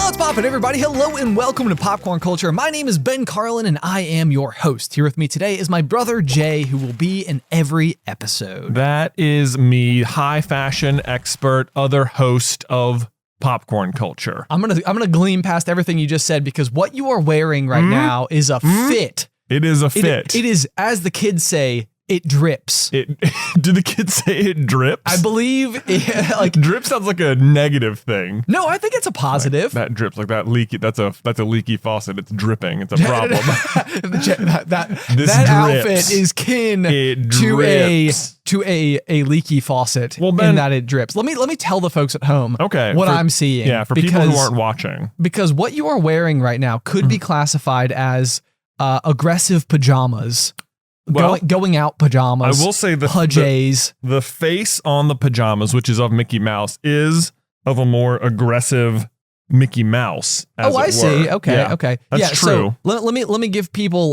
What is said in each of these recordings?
What's poppin', everybody? Hello and welcome to Popcorn Culture. My name is Ben Carlin and I am your host. Here with me today is my brother Jay, who will be in every episode. That is me, high fashion expert, other host of Popcorn Culture. I'm gonna gleam past everything you just said because what you are wearing right now is a fit. It is a fit. It is, as the kids say, it drips. Do the kids say it drips? I believe like drip sounds like a negative thing. No, I think it's a positive. Like, that drips like that leaky. That's a leaky faucet. It's dripping. It's a problem. that outfit is kin to a leaky faucet. Well, Ben, in that it drips. Let me tell the folks at home what I'm seeing. Yeah, for people who aren't watching. Because what you are wearing right now could be classified as aggressive pajamas. Well, going out pajamas. I will say the face on the pajamas, which is of Mickey Mouse, is of a more aggressive Mickey Mouse. I see. Okay, yeah, okay, that's true. So let me give people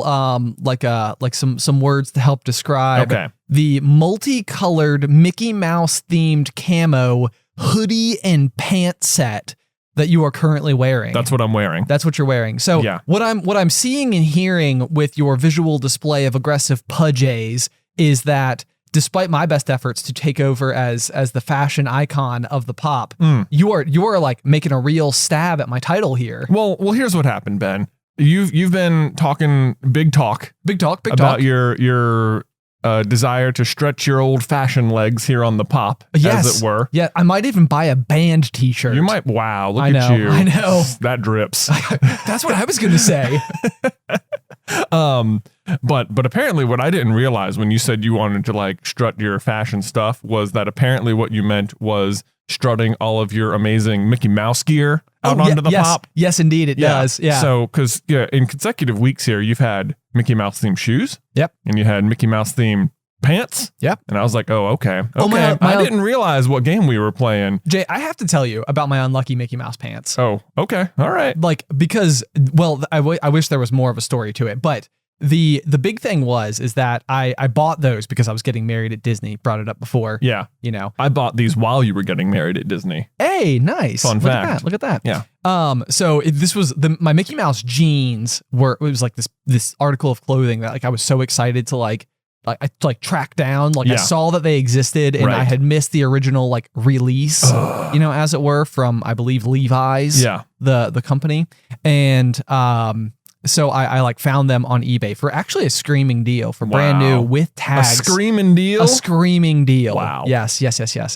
like some words to help describe the multicolored Mickey Mouse themed camo hoodie and pant set that you are currently wearing. That's what I'm wearing. That's what you're wearing. So what I'm seeing and hearing with your visual display of aggressive pajays is that despite my best efforts to take over as the fashion icon of the pop, you are like making a real stab at my title here. Well, here's what happened, Ben. You've been talking big talk about your desire to stretch your old-fashioned legs here on the pop, as it were. Yeah, I might even buy a band t-shirt. You might. Wow, look at you. I know. That drips. That's what I was going to say. But apparently what I didn't realize when you said you wanted to like strut your fashion stuff was that apparently what you meant was strutting all of your amazing Mickey Mouse gear out onto the pop. Yes, indeed it does. Yeah. So, because in consecutive weeks here, you've had Mickey Mouse themed shoes. Yep. And you had Mickey Mouse themed pants. Yep. And I was like, oh, okay. I didn't realize what game we were playing. Jay, I have to tell you about my unlucky Mickey Mouse pants. Oh, okay. All right. Like, because, well, I wish there was more of a story to it, but the big thing is that I bought those because I was getting married at Disney. Brought it up before. Yeah. You know. I bought these while you were getting married at Disney. Hey, nice. Fun fact. Look at that. Yeah. So this was my Mickey Mouse jeans it was like this article of clothing that like I was so excited to like track down. Like I saw that they existed and I had missed the original like release, as it were, from I believe Levi's. Yeah. The company. And so I like found them on eBay for actually a screaming deal for brand new with tags. A screaming deal? A screaming deal. Wow. Yes.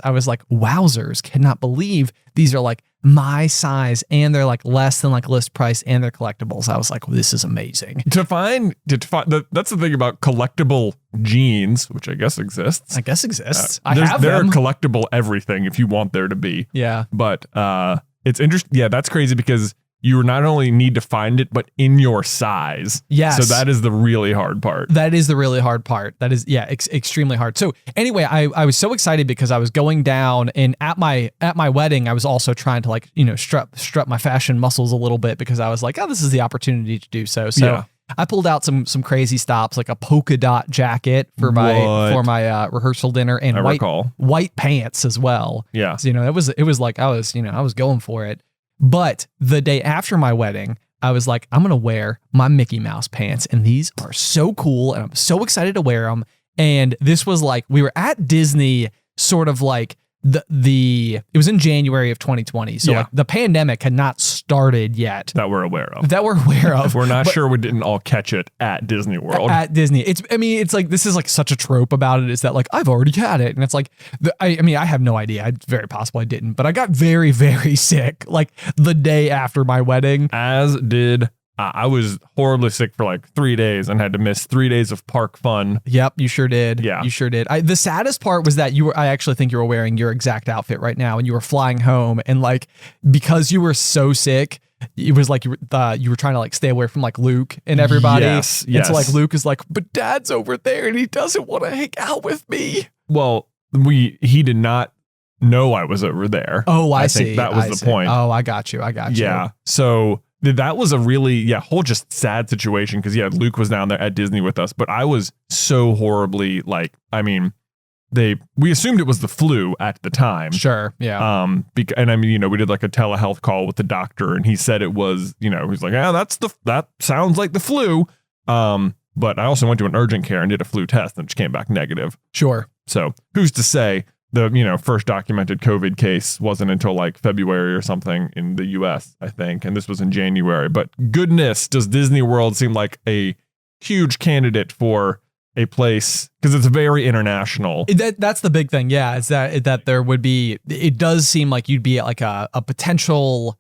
I was like, wowzers, cannot believe these are like my size and they're like less than like list price and they're collectibles. I was like, well, this is amazing. To find that's the thing about collectible jeans, which I guess exists. They're collectible everything if you want there to be. Yeah. But it's interesting. Yeah, that's crazy because you not only need to find it, but in your size. Yes. So that is the really hard part. That is the really hard part. That is, extremely hard. So anyway, I was so excited because I was going down and at my wedding, I was also trying to like, strut my fashion muscles a little bit because I was like, oh, this is the opportunity to do so. So I pulled out some crazy stops, like a polka dot jacket for my rehearsal dinner and white pants as well. Yeah. So, it was like I was going for it. But the day after my wedding, I was like, I'm going to wear my Mickey Mouse pants. And these are so cool. And I'm so excited to wear them. And this was like, we were at Disney sort of like it was in January of 2020. So like the pandemic had not started yet. That we're aware of. We're not sure we didn't all catch it at Disney World. At Disney. It's like, this is like such a trope about it is that like, I've already had it. And it's like, I have no idea. It's very possible I didn't, but I got very, very sick like the day after my wedding. As did I was horribly sick for like 3 days and had to miss 3 days of park fun. Yep, you sure did. Yeah. You sure did. The saddest part was that I actually think you were wearing your exact outfit right now and you were flying home and like, because you were so sick, it was like you were trying to like stay away from like Luke and everybody. Yes. And so like Luke is like, but Dad's over there and he doesn't want to hang out with me. Well, he did not know I was over there. Oh, I see. Think that was the point. Oh, I got you. Yeah. So that was a really, whole just sad situation because, Luke was down there at Disney with us, but I was so horribly we assumed it was the flu at the time. Sure. Yeah. And I mean, you know, we did like a telehealth call with the doctor, and he said it was, you know, he's like, that sounds like the flu. But I also went to an urgent care and did a flu test, and it just came back negative. Sure. So who's to say the, you know, first documented COVID case wasn't until like February or something in the US, I think. And this was in January. But goodness, does Disney World seem like a huge candidate for a place, because it's very international. That's the big thing. Yeah. Is that there would be, it does seem like you'd be at like a potential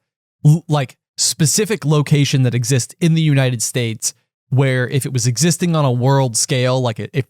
like specific location that exists in the United States, where if it was existing on a world scale, like it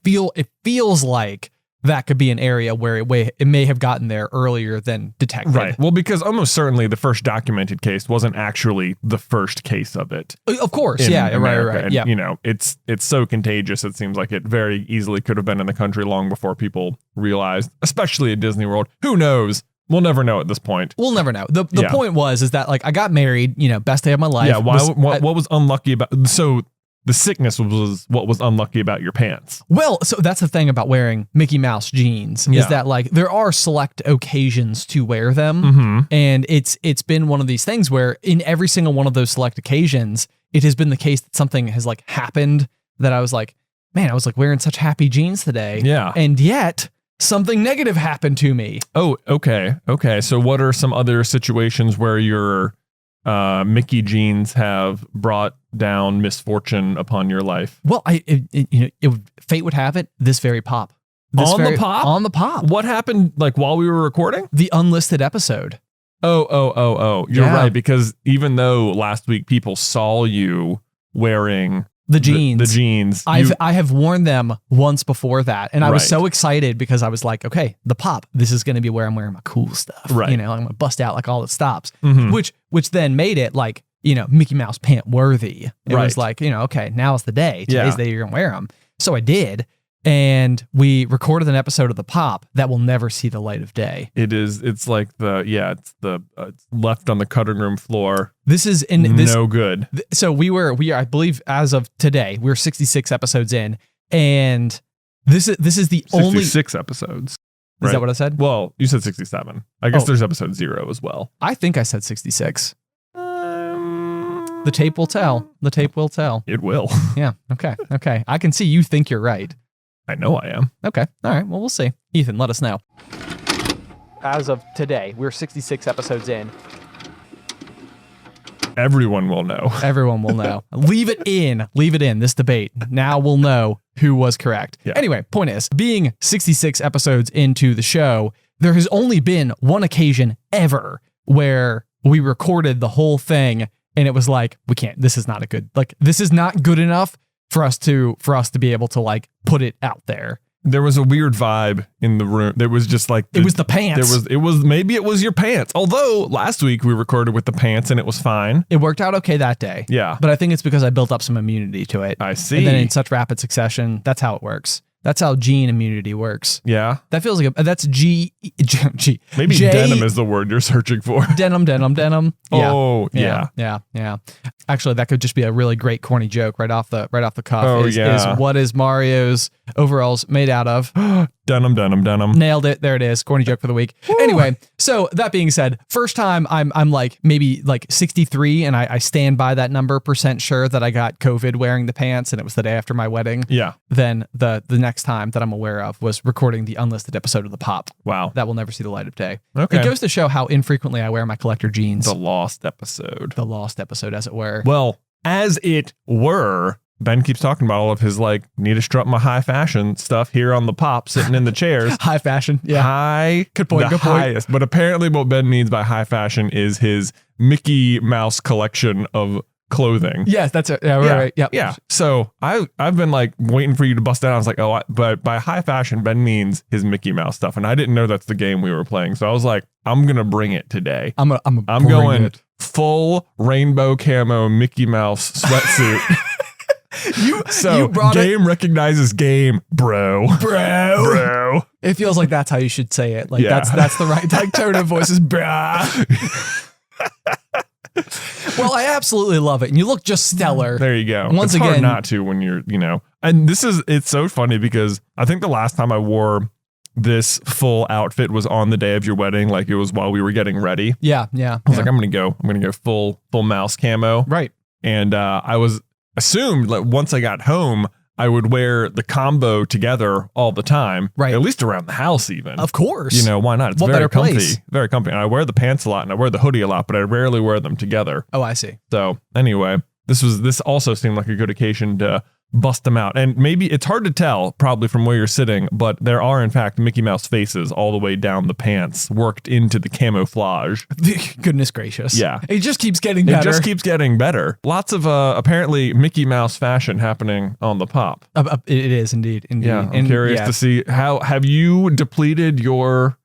feels like that could be an area where it may have gotten there earlier than detected. Right. Well, because almost certainly the first documented case wasn't actually the first case of it. Of course. Yeah. America. Right. And, Yeah. you know, it's so contagious. It seems like it very easily could have been in the country long before people realized, especially at Disney World. Who knows? We'll never know at this point. We'll never know. The point is that like I got married, you know, best day of my life. Yeah. What was unlucky about, so the sickness was what was unlucky about your pants. Well, so that's the thing about wearing Mickey Mouse jeans is that like there are select occasions to wear them. Mm-hmm. And it's been one of these things where in every single one of those select occasions, it has been the case that something has like happened that I was like, man, I was like wearing such happy jeans today. Yeah. And yet something negative happened to me. Oh, okay. Okay. So what are some other situations where your Mickey jeans have brought down misfortune upon your life? Well, fate would have it, this very pop. On the pop. What happened like while we were recording? The unlisted episode. Oh. You're right, because even though last week people saw you wearing the jeans. I have worn them once before that. And I was so excited because I was like, okay, the pop, this is going to be where I'm wearing my cool stuff. Right. You know, I'm going to bust out like all the stops, mm-hmm. which then made it like, you know, Mickey Mouse pant worthy. It was like, you know, okay, now is the day. Today's the day you're going to wear them. So I did. And we recorded an episode of The Pop that will never see the light of day. It's like it's left on the cutting room floor. This is no good. So we are, I believe as of today, we're 66 episodes in, and this is the 66 only 66 episodes. Is that what I said? Well, you said 67. I guess there's episode 0 as well. I think I said 66. The tape will tell. The tape will tell. It will. Yeah. Okay. I can see you think you're right. I know I am. Okay. All right. Well, we'll see. Ethan, let us know. As of today, we're 66 episodes in. Everyone will know. Everyone will know. Leave it in this debate. Now we'll know who was correct. Yeah. Anyway, point is, being 66 episodes into the show, there has only been one occasion ever where we recorded the whole thing and it was like, this is not good enough for us to be able to like put it out there. There was a weird vibe in the room. There was just like it was the pants. Maybe it was your pants. Although last week we recorded with the pants and it was fine. It worked out okay that day. Yeah. But I think it's because I built up some immunity to it. I see. And then in such rapid succession, that's how it works. That's how gene immunity works. Yeah. That feels like that's G. Maybe denim is the word you're searching for. Denim. Yeah. Oh, Yeah. Actually, that could just be a really great corny joke right off the cuff. Oh, is what is Mario's overalls made out of? Denim. Nailed it. There it is. Corny joke for the week. Woo. Anyway, so that being said, first time I'm like maybe like 63 and I stand by that number % sure that I got COVID wearing the pants and it was the day after my wedding. Yeah. Then the next time that I'm aware of was recording the unlisted episode of The Pop. Wow. That will never see the light of day. Okay. It goes to show how infrequently I wear my collector jeans. The lost episode, as it were. Well, as it were, Ben keeps talking about all of his like need to strut my high fashion stuff here on the pop, sitting in the chairs. High fashion, yeah. Good point. Highest. But apparently, what Ben means by high fashion is his Mickey Mouse collection of clothing. Yes, that's it. Yeah, right. Yep. Yeah. So I've been like waiting for you to bust out. I was like, but by high fashion, Ben means his Mickey Mouse stuff, and I didn't know that's the game we were playing. So I was like, I'm gonna bring it today. I'm going full rainbow camo Mickey Mouse sweatsuit. You brought game recognizes game, bro. It feels like that's how you should say it. Like that's the right like, tone of voice is brah. Well, I absolutely love it, and you look just stellar. There you go. Once it's again, hard not to when you're, and it's so funny because I think the last time I wore this full outfit was on the day of your wedding, like it was while we were getting ready. Yeah. I was like, I'm gonna go full mouse camo. Right. And I was assumed that once I got home, I would wear the combo together all the time. Right. At least around the house even. Of course. You know, why not? It's What very better comfy. place? Very comfy. And I wear the pants a lot and I wear the hoodie a lot, but I rarely wear them together. Oh, I see. So anyway, this also seemed like a good occasion to bust them out. And maybe it's hard to tell probably from where you're sitting, but there are in fact Mickey Mouse faces all the way down the pants worked into the camouflage. Goodness gracious. Yeah. It just keeps getting better. It just keeps getting better. Lots of apparently Mickey Mouse fashion happening on the pop. It is indeed. Yeah. I'm curious to see how have you depleted your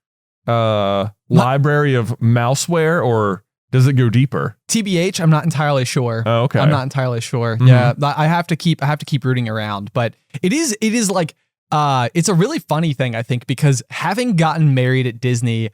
library of mouseware, or does it go deeper? TBH, I'm not entirely sure. Oh, okay. I'm not entirely sure. Mhm. Yeah, I have to keep rooting around, but it is like it's a really funny thing, I think, because having gotten married at Disney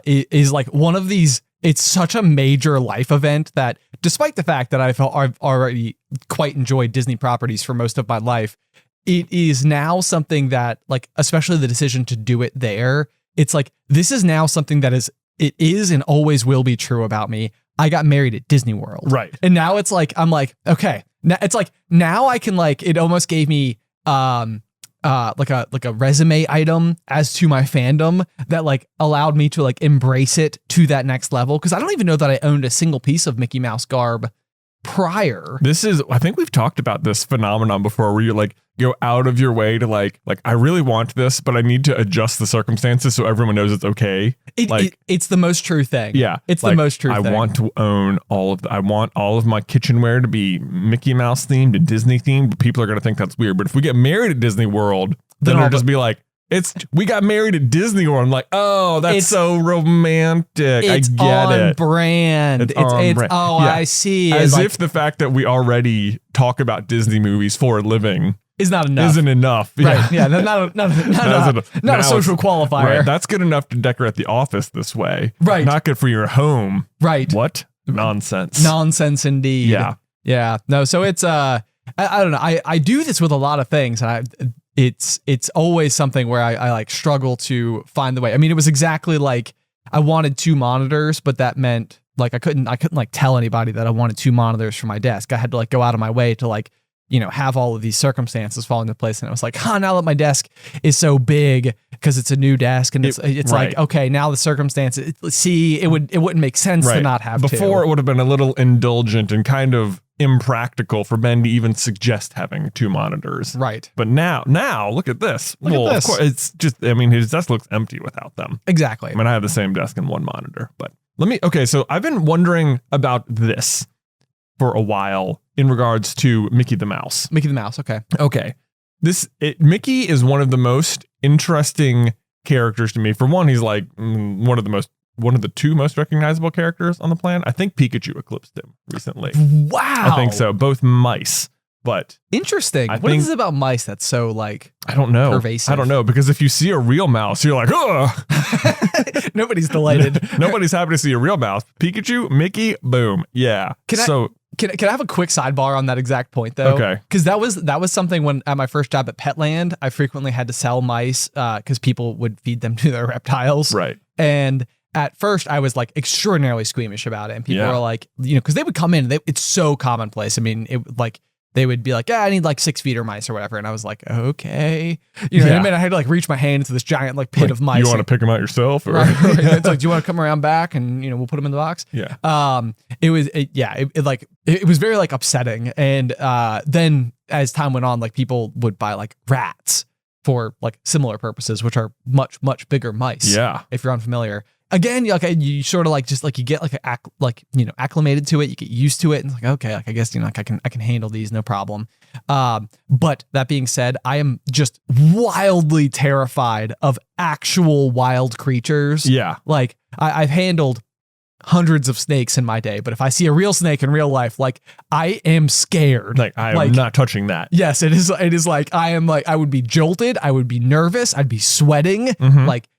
is like one of these. It's such a major life event that, despite the fact that I've already quite enjoyed Disney properties for most of my life, it is now something that, like, especially the decision to do it there, it's like this is now something that it is and always will be true about me. I got married at Disney World. Right. And now it's like, I'm like, okay, now it's like, now I can, like, it almost gave me, like a resume item as to my fandom that, like, allowed me to, like, embrace it to that next level. Cause I don't even know that I owned a single piece of Mickey Mouse garb prior. I think we've talked about this phenomenon before where you like go out of your way to like I really want this, but I need to adjust the circumstances so everyone knows it's okay. It's the most true thing. Yeah. It's like, the most true I thing. want to own I want all of my kitchenware to be Mickey Mouse themed and Disney themed, but people are going to think that's weird. But if we get married at Disney World, then they'll just be like, we got married at Disney World. I'm like, oh, that's so romantic. I get on brand. It's on brand. Oh, Yeah. I see. As Like, if the fact that we already talk about Disney movies for a living is not enough. isn't enough. Right. Yeah. Not a social qualifier. Right. That's good enough to decorate the office this way. Right. Not good for your home. Right. What? Nonsense. Nonsense indeed. Yeah. Yeah. No. So it's I don't know. I do this with a lot of things, and it's always something where I like struggle to find the way. I mean, it was exactly like I wanted 2 monitors, but that meant like I couldn't like tell anybody that I wanted 2 monitors for my desk. I had to like go out of my way to like, you know, have all of these circumstances fall into place. And it was like, now that my desk is so big because it's a new desk, and it's right. like, okay, now the circumstances, it wouldn't make sense to not have Before 2. it would have been a little indulgent and kind of impractical for Ben to even suggest having 2 monitors. Right. But now look at this. Look at this. Of course, it's just, I mean, his desk looks empty without them. Exactly. I mean, I have the same desk and 1 monitor, but so I've been wondering about this for a while in regards to Mickey the Mouse. Mickey the Mouse. Okay. Okay. Mickey is one of the most interesting characters to me. For one, he's like one of the 2 most recognizable characters on the planet. I think Pikachu eclipsed him recently. Wow. I think so. Both mice, but Interesting. What is it about mice that's so like I don't know. pervasive? I don't know, because if you see a real mouse, you're like, oh, Nobody's delighted. nobody's happy to see a real mouse. Pikachu, Mickey, boom. Yeah. Can I have a quick sidebar on that exact point though? Okay. Because that was something when at my first job at Petland, I frequently had to sell mice because people would feed them to their reptiles. Right. And at first I was like extraordinarily squeamish about it. And people Yeah. were like, you know, because they would come in, it's so commonplace. I mean, it like they would be like, I need like 6-feeder mice or whatever. And I was like, okay. You know what I mean? I had to like reach my hand into this giant like pit of mice. You want to pick them out yourself? Or? Right. It's like, do you want to come around back and, you know, we'll put them in the box? Yeah. It was very like upsetting. And then as time went on, like people would buy like rats for like similar purposes, which are much, much bigger mice. Yeah. If you're unfamiliar. Again, you sort of like just like you get like acclimated to it, you get used to it, and it's like, okay, like I guess, you know, like I can handle these, no problem. But that being said, I am just wildly terrified of actual wild creatures. Yeah. Like I've handled hundreds of snakes in my day, but if I see a real snake in real life, like I am scared. Like I am not touching that. Yes, it is like I would be jolted, I would be nervous, I'd be sweating, Mhm. like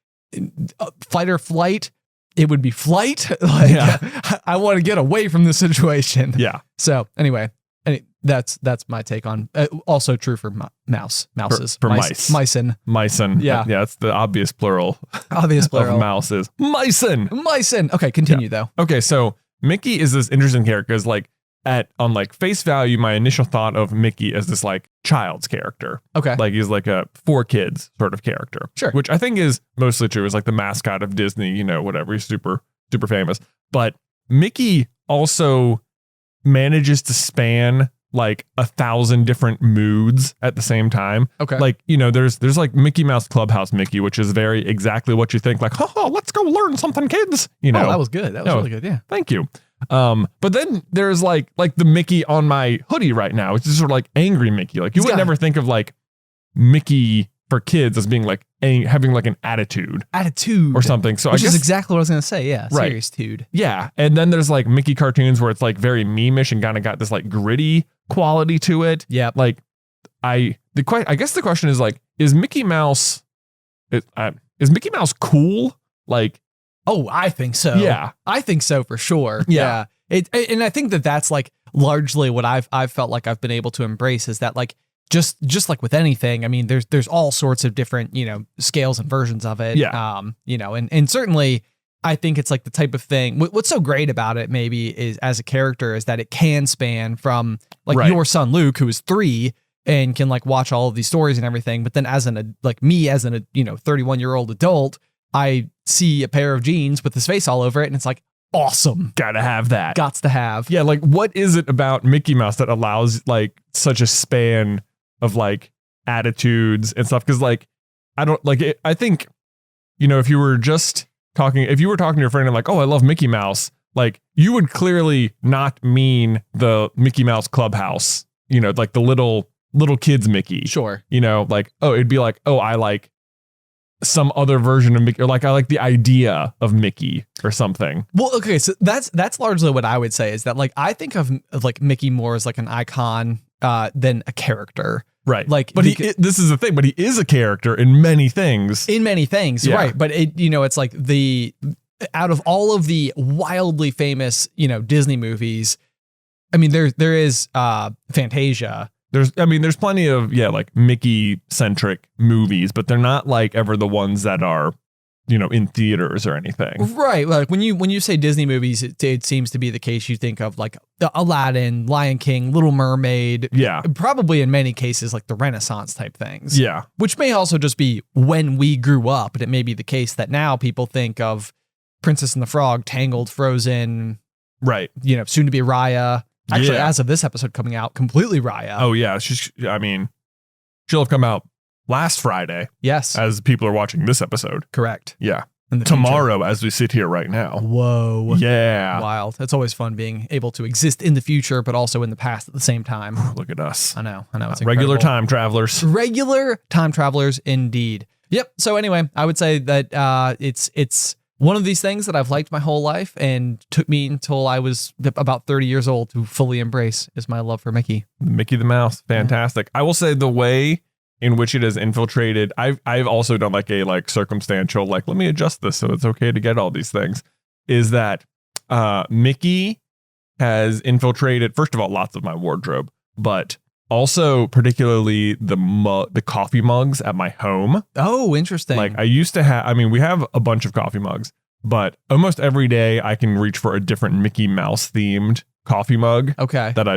fight or flight. It would be flight. Like I want to get away from this situation. Yeah. So anyway, That's my take on. Also true for mouses. For mice. Mycin. Mycin. Yeah. Yeah. It's the obvious plural. Obvious plural. Of mouses. Mycin. Mycin. Okay. Continue though. Okay. So Mickey is this interesting character because like on like face value, my initial thought of Mickey as this like child's character. Okay. Like he's like a for kids sort of character. Sure. Which I think is mostly true. Is like the mascot of Disney, you know, whatever. He's super famous. But Mickey also manages to span like 1,000 different moods at the same time. Okay. Like, you know, there's like Mickey Mouse Clubhouse Mickey, which is very exactly what you think, like, oh, let's go learn something, kids. You know, that was good. That was really good. Yeah. Thank you. But then there's like the Mickey on my hoodie right now. It's just sort of like angry Mickey. Like you would never think of like Mickey for kids as being like having like an attitude or something. So which I guess is exactly what I was going to say. Yeah. Right. Serious dude. Yeah. And then there's like Mickey cartoons where it's like very meme-ish and kind of got this like gritty quality to it. Yeah. Like I guess the question is like, is Mickey Mouse cool? Like, oh, I think so. Yeah. I think so for sure. Yeah. And I think that's like largely what I've felt like I've been able to embrace is that like, just like with anything, I mean, there's all sorts of different, you know, scales and versions of it. Yeah. You know, and certainly I think it's like the type of thing, what's so great about it maybe is as a character is that it can span from like your son, Luke, who is 3 and can like watch all of these stories and everything. But then as an 31-year-old adult, I see a pair of jeans with his face all over it. And it's like, awesome. Gotta have that. Gots to have. Yeah. Like what is it about Mickey Mouse that allows like such a span of like attitudes and stuff? Cause like, I don't like it. I think, you know, if you were talking to your friend and like, oh, I love Mickey Mouse, like you would clearly not mean the Mickey Mouse Clubhouse, you know, like the little kids Mickey. Sure. You know, like, oh, it'd be like, oh, I like some other version of Mickey, or like I like the idea of Mickey or something. Well, okay, so that's largely what I would say is that like I think of like Mickey more as like an icon than a character. Right. Like, but this is the thing, but he is a character in many things. Yeah. Right. But it's like out of all of the wildly famous, you know, Disney movies, I mean, there is Fantasia. There's plenty of, like Mickey centric movies, but they're not like ever the ones that are, you know, in theaters or anything. Right. Like when you say Disney movies, it seems to be the case. You think of like Aladdin, Lion King, Little Mermaid. Yeah. Probably in many cases, like the Renaissance type things. Yeah. Which may also just be when we grew up. And it may be the case that now people think of Princess and the Frog, Tangled, Frozen. Right. You know, soon to be Raya. Actually, as of this episode coming out, completely Raya. Oh, yeah. She'll have come out last Friday. Yes. As people are watching this episode. Correct. Yeah. In Tomorrow, future. as we sit here right now. Whoa. Yeah. Wild. It's always fun being able to exist in the future, but also in the past at the same time. Look at us. I know. It's regular incredible. time travelers. Regular time travelers, indeed. Yep. So anyway, I would say that it's one of these things that I've liked my whole life and took me until I was about 30 years old to fully embrace is my love for Mickey. Mickey the Mouse. Fantastic. I will say the way in which it has infiltrated, I've also done like a circumstantial, let me adjust this so it's okay to get all these things, is that Mickey has infiltrated, first of all, lots of my wardrobe, but also particularly the coffee mugs at my home. Oh, interesting. Like I used to have, we have a bunch of coffee mugs, but almost every day I can reach for a different Mickey Mouse themed coffee mug. Okay. That I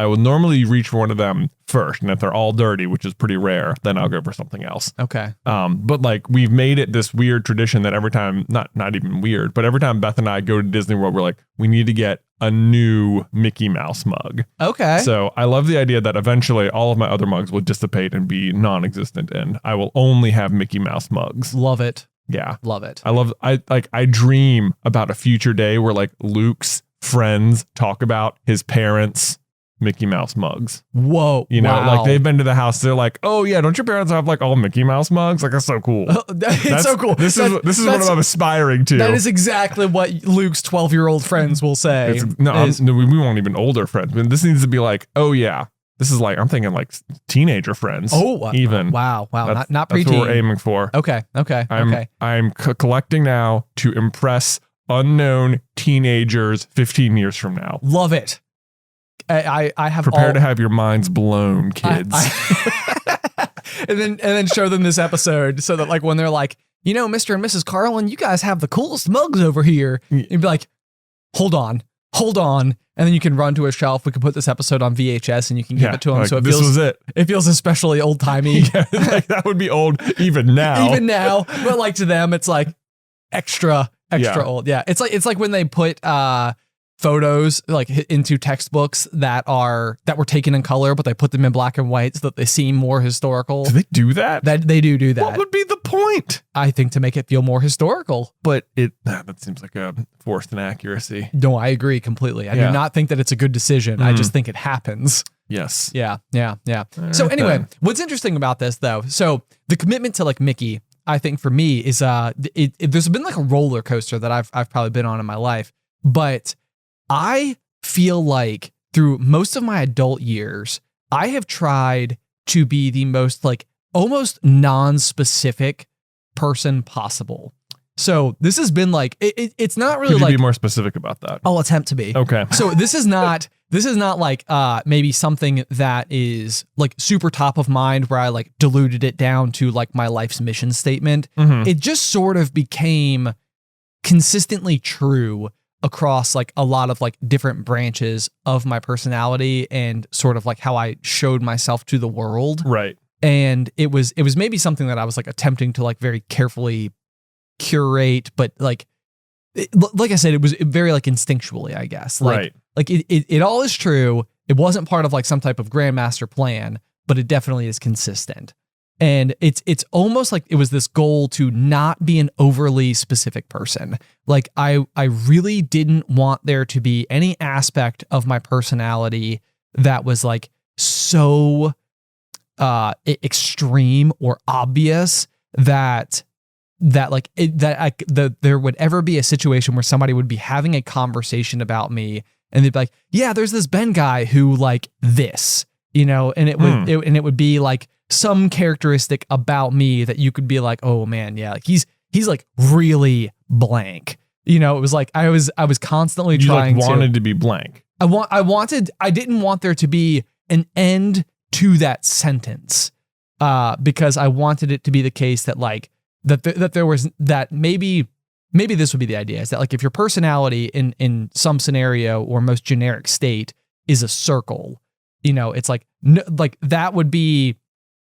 would normally reach for one of them first. And if they're all dirty, which is pretty rare, then I'll go for something else. Okay. But like we've made it this weird tradition that every time, not even weird, but every time Beth and I go to Disney World, we're like, we need to get a new Mickey Mouse mug. Okay. So I love the idea that eventually all of my other mugs will dissipate and be non-existent and I will only have Mickey Mouse mugs. Love it. Yeah. Love it. I dream about a future day where like Luke's friends talk about his parents' Mickey Mouse mugs. Whoa. You know, wow. like they've been to the house. They're like, oh yeah, don't your parents have like all Mickey Mouse mugs? Like that's so cool. It's so cool. This is what I'm aspiring to. That is exactly what Luke's 12-year-old friends will say. We want even older friends. I mean, this needs to be like, oh yeah, this is like, I'm thinking like teenager friends. Oh, even. Wow. Not That's preteen. what we're aiming for. Okay. I'm collecting now to impress unknown teenagers 15 years from now. Love it. I have Prepare to have your minds blown, kids. and then show them this episode so that like when they're like, Mr. and Mrs. Carlin, you guys have the coolest mugs over here. You'd be like, hold on. And then you can run to a shelf. We can put this episode on VHS and you can give it to them. Like, so this was it. It feels especially old timey. Like that would be old even now. But like to them, it's like extra old. Yeah. It's like when they put photos like into textbooks that were taken in color, but they put them in black and white so that they seem more historical. Do they do that? That they do that. What would be the point? I think to make it feel more historical. But that seems like a forced inaccuracy. No, I agree completely. I do not think that it's a good decision. I just think it happens. Yes. Yeah. So anyway, what's interesting about this though, so the commitment to like Mickey, I think for me is there's been like a roller coaster that I've probably been on in my life, but I feel like through most of my adult years, I have tried to be the most like almost non-specific person possible. So this has been like, it's not really. Could you like be more specific about that? I'll attempt to be. Okay. So this is not like maybe something that is like super top of mind where I like diluted it down to like my life's mission statement. Mm-hmm. It just sort of became consistently true across like a lot of like different branches of my personality and sort of like how I showed myself to the world. Right. And it was maybe something that I was like attempting to like very carefully curate, but like I said, it was very like instinctually, I guess. Like, right. Like it all is true. It wasn't part of like some type of grandmaster plan, but it definitely is consistent. And it's almost like it was this goal to not be an overly specific person. Like I really didn't want there to be any aspect of my personality that was like so extreme or obvious that there would ever be a situation where somebody would be having a conversation about me and they'd be like, yeah, there's this Ben guy who like this, and it would be like some characteristic about me that you could be like, oh man, yeah, like he's like really blank. It was like I was constantly trying to be blank. I didn't want there to be an end to that sentence because I wanted it to be the case that like that there was that maybe this would be the idea is that like if your personality in some scenario or most generic state is a circle, it's like like that would be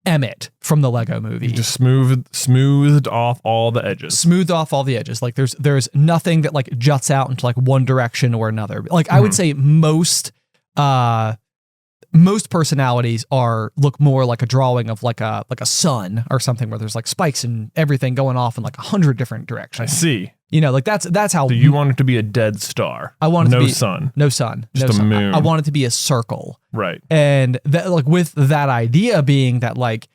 Emmett from the Lego movie. You just smoothed off all the edges. Smoothed off all the edges. Like there's nothing that like juts out into like one direction or another. Like I would say most personalities look more like a drawing of like a sun or something where there's like spikes and everything going off in like 100 different directions. I see. Like that's how. So you want it to be a dead star. I want it to be no sun, just a moon. I want it to be a circle. Right. And that like with that idea being that like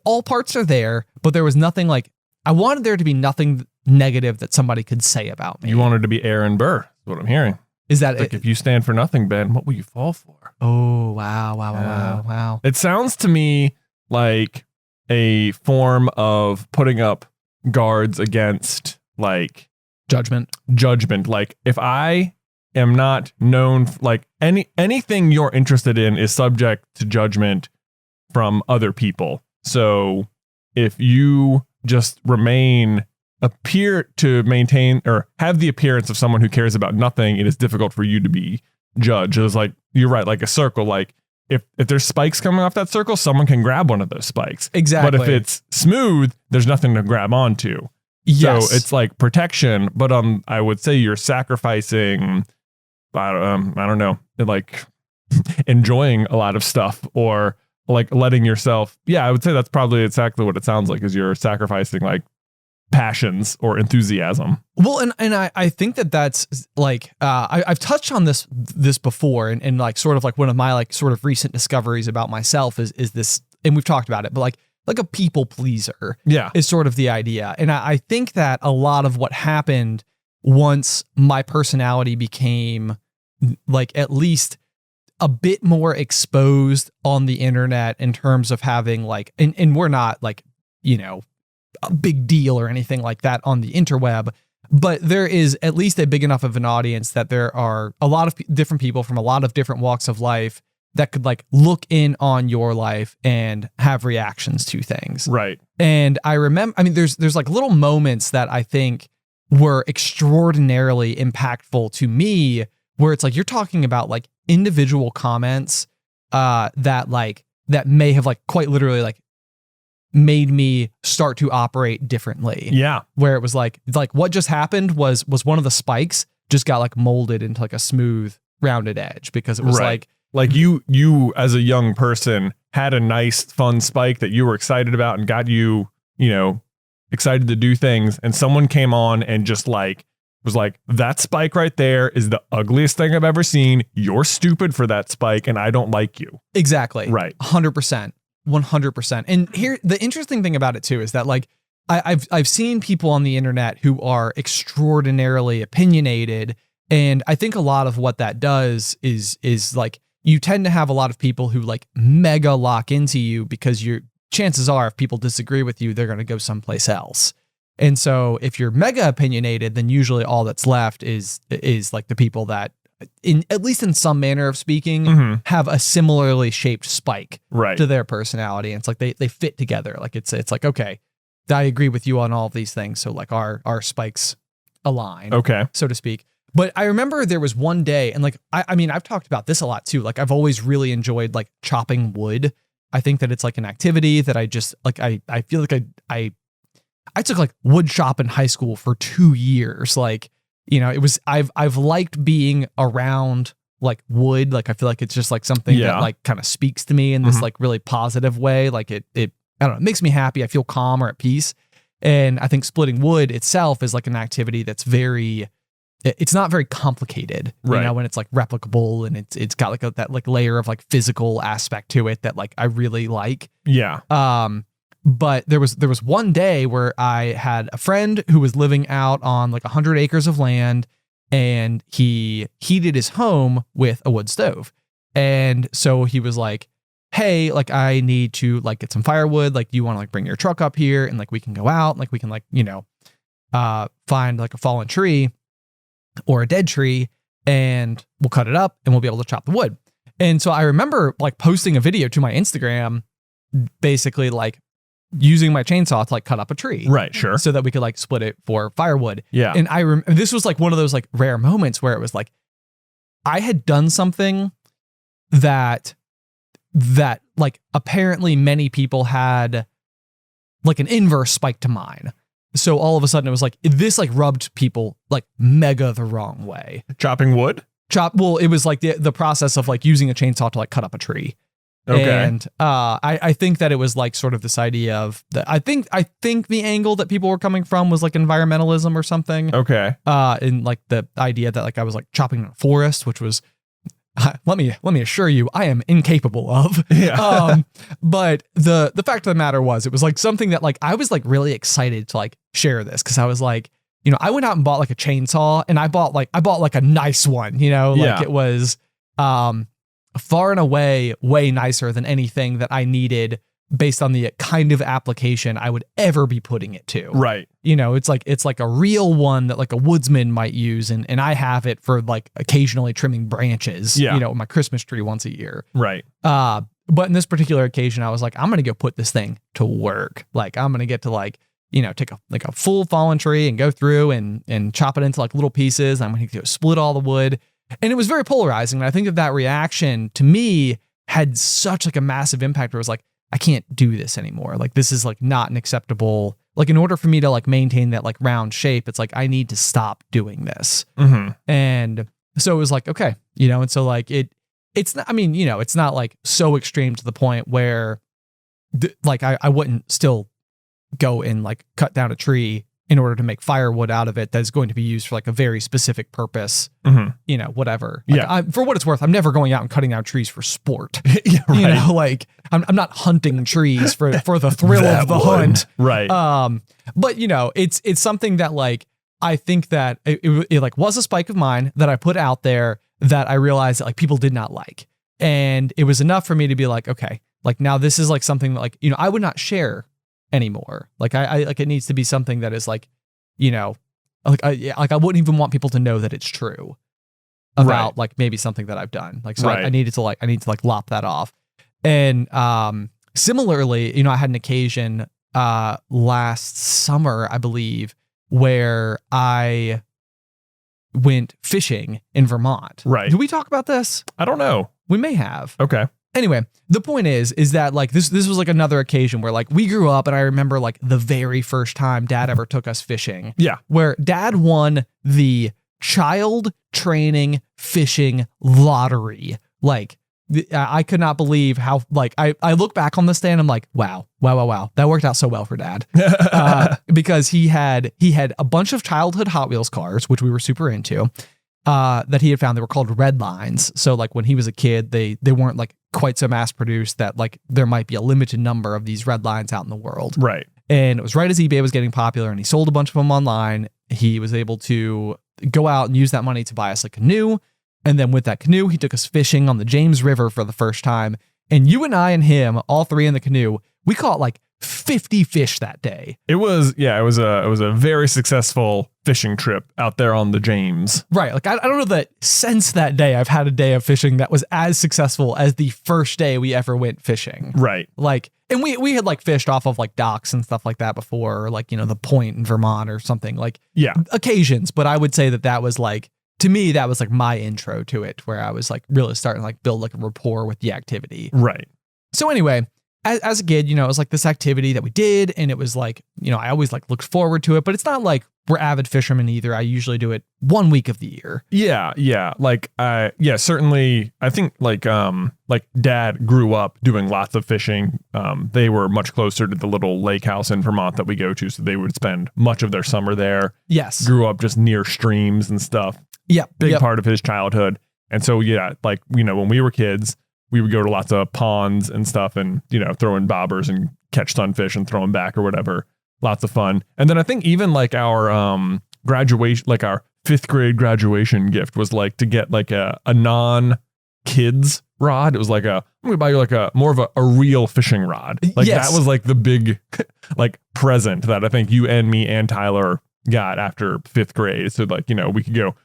all parts are there, but there was nothing like I wanted there to be nothing negative that somebody could say about me. You wanted to be Aaron Burr. That's what I'm hearing. Is that like if you stand for nothing, Ben, what will you fall for? Oh, wow. It sounds to me like a form of putting up guards against like judgment. Like if I am not known, like anything you're interested in is subject to judgment from other people. So if you just appear to maintain or have the appearance of someone who cares about nothing, it is difficult for you to be judged. It's like, you're right, like a circle, like if there's spikes coming off that circle, someone can grab one of those spikes. Exactly. But if it's smooth, there's nothing to grab onto. Yes. So it's like protection, but I would say you're sacrificing, I don't know, like enjoying a lot of stuff or like letting yourself, I would say that's probably exactly what it sounds like, is you're sacrificing like passions or enthusiasm. Well, and I think that's like I've touched on this before, and like sort of like one of my like sort of recent discoveries about myself is this, and we've talked about it, but like a people pleaser is sort of the idea. And I think that a lot of what happened once my personality became like at least a bit more exposed on the internet in terms of having like, and we're not like, a big deal or anything like that on the interweb, But there is at least a big enough of an audience that there are a lot of different people from a lot of different walks of life that could like look in on your life and have reactions to things. Right. And I remember, I mean, there's like little moments that I think were extraordinarily impactful to me, where it's like you're talking about like individual comments that may have like quite literally like made me start to operate differently. Yeah. Where it was like what just happened was one of the spikes just got like molded into like a smooth rounded edge, because it was like you as a young person had a nice fun spike that you were excited about and got you know, excited to do things, and someone came on and just like was like, that spike right there is the ugliest thing I've ever seen. You're stupid for that spike and I don't like you. Exactly. Right. 100%. 100%. And here, the interesting thing about it too is that like I've seen people on the internet who are extraordinarily opinionated, and I think a lot of what that does is like you tend to have a lot of people who like mega lock into you, because chances are if people disagree with you, they're going to go someplace else. And so if you're mega opinionated, then usually all that's left is like the people that, in at least in some manner of speaking, have a similarly shaped spike to their personality. And it's like they fit together. Like it's like, okay, I agree with you on all of these things. So like our spikes align, so to speak. But I remember there was one day, and like, I mean, I've talked about this a lot too. Like I've always really enjoyed like chopping wood. I think that it's like an activity that I just like, I feel like I took like wood shop in high school for 2 years. Like, you know, it was, I've liked being around like wood. Like, I feel like it's just like something that like kind of speaks to me in this like really positive way. Like it, I don't know, it makes me happy. I feel calm or at peace. And I think splitting wood itself is like an activity that's it's not very complicated, you know, when it's like replicable and it's got like that like layer of like physical aspect to it that like I really like. Yeah. But there was one day where I had a friend who was living out on like 100 acres of land, and he heated his home with a wood stove. And so he was like, hey, like I need to like get some firewood. Like, do you want to like bring your truck up here and like we can go out, like we can like, you know, find like a fallen tree or a dead tree, and we'll cut it up and we'll be able to chop the wood. And so I remember like posting a video to my Instagram, basically like using my chainsaw to like cut up a tree. Right. Sure. So that we could like split it for firewood. Yeah. And this was like one of those like rare moments where it was like, I had done something that like apparently many people had like an inverse spike to mine. So all of a sudden it was like, this like rubbed people like mega the wrong way. Chopping wood? Well, it was like the process of like using a chainsaw to like cut up a tree. Okay. And I think that it was like sort of this idea of I think the angle that people were coming from was like environmentalism or something. Okay. In like the idea that like I was like chopping a forest, which was, let me assure you, I am incapable of. Yeah. But the fact of the matter was, it was like something that like I was like really excited to like share this, because I was like, you know, I went out and bought like a chainsaw, and I bought like a nice one, you know, like it was far and away way nicer than anything that I needed based on the kind of application I would ever be putting it to. Right. You know, it's like a real one that like a woodsman might use. And I have it for like occasionally trimming branches, you know, my Christmas tree once a year. Right. But in this particular occasion, I was like, I'm going to go put this thing to work. Like I'm going to get to like, you know, take a full fallen tree and go through and chop it into like little pieces. I'm going to go split all the wood. And it was very polarizing. And I think that reaction to me had such like a massive impact where it was like, I can't do this anymore. Like, this is like not an acceptable, like in order for me to like maintain that like round shape, it's like, I need to stop doing this. And so it was like, okay, you know, and so like it's not, I mean, you know, it's not like so extreme to the point where like I wouldn't still go and like cut down a tree in order to make firewood out of it that's going to be used for like a very specific purpose, you know, whatever. Like, for what it's worth, I'm never going out and cutting down trees for sport. You know, like I'm not hunting trees for the thrill of the hunt. Right. But you know, it's something that like, I think that it like was a spike of mine that I put out there that I realized that like people did not like. And it was enough for me to be like, okay, like now this is like something that like, you know, I would not share anymore. Like I like, it needs to be something that is like, you know, Like I wouldn't even want people to know that it's true about like maybe something that I've done. Like, so I need to lop that off. And similarly, I had an occasion last summer, I believe, where I went fishing in Vermont. Right. Did we talk about this? I don't know. We may have. Okay. Anyway, the point is that like this was like another occasion where like we grew up, and I remember like the very first time Dad ever took us fishing. Yeah. Where Dad won the child training fishing lottery. Like, I could not believe how, like, I look back on this day and I'm like, wow. That worked out so well for Dad. Because he had a bunch of childhood Hot Wheels cars, which we were super into, that he had found. They were called red lines. So like when he was a kid, they weren't like quite so mass produced that like there might be a limited number of these red lines out in the world. Right. And it was right as eBay was getting popular, and he sold a bunch of them online. He was able to go out and use that money to buy us a canoe. And then with that canoe, he took us fishing on the James River for the first time. And you and I and him, all three in the canoe, we caught like 50 fish that day. It was a very successful fishing trip out there on the James. Right. Like, I don't know that since that day, I've had a day of fishing that was as successful as the first day we ever went fishing. Right. Like, and we had like fished off of like docks and stuff like that before, or like, the point in Vermont or something, like occasions. But I would say that was like, to me, that was like my intro to it, where I was like really starting to like build like a rapport with the activity. Right. So anyway, as a kid, it was like this activity that we did, and it was like, I always like looked forward to it, but it's not like we're avid fishermen either. I usually do it 1 week of the year. Yeah. Like, certainly. I think like Dad grew up doing lots of fishing. They were much closer to the little lake house in Vermont that we go to, so they would spend much of their summer there. Yes. Grew up just near streams and stuff. Yeah. Big part of his childhood. And so, like, when we were kids, we would go to lots of ponds and stuff and, throw in bobbers and catch sunfish and throw them back or whatever. Lots of fun. And then I think even like our graduation, like our 5th grade graduation gift was like to get like a non-kids rod. It was like I'm going to buy you like more of a real fishing rod. Like that was like the big like present that I think you and me and Tyler got after 5th grade. So like, we could go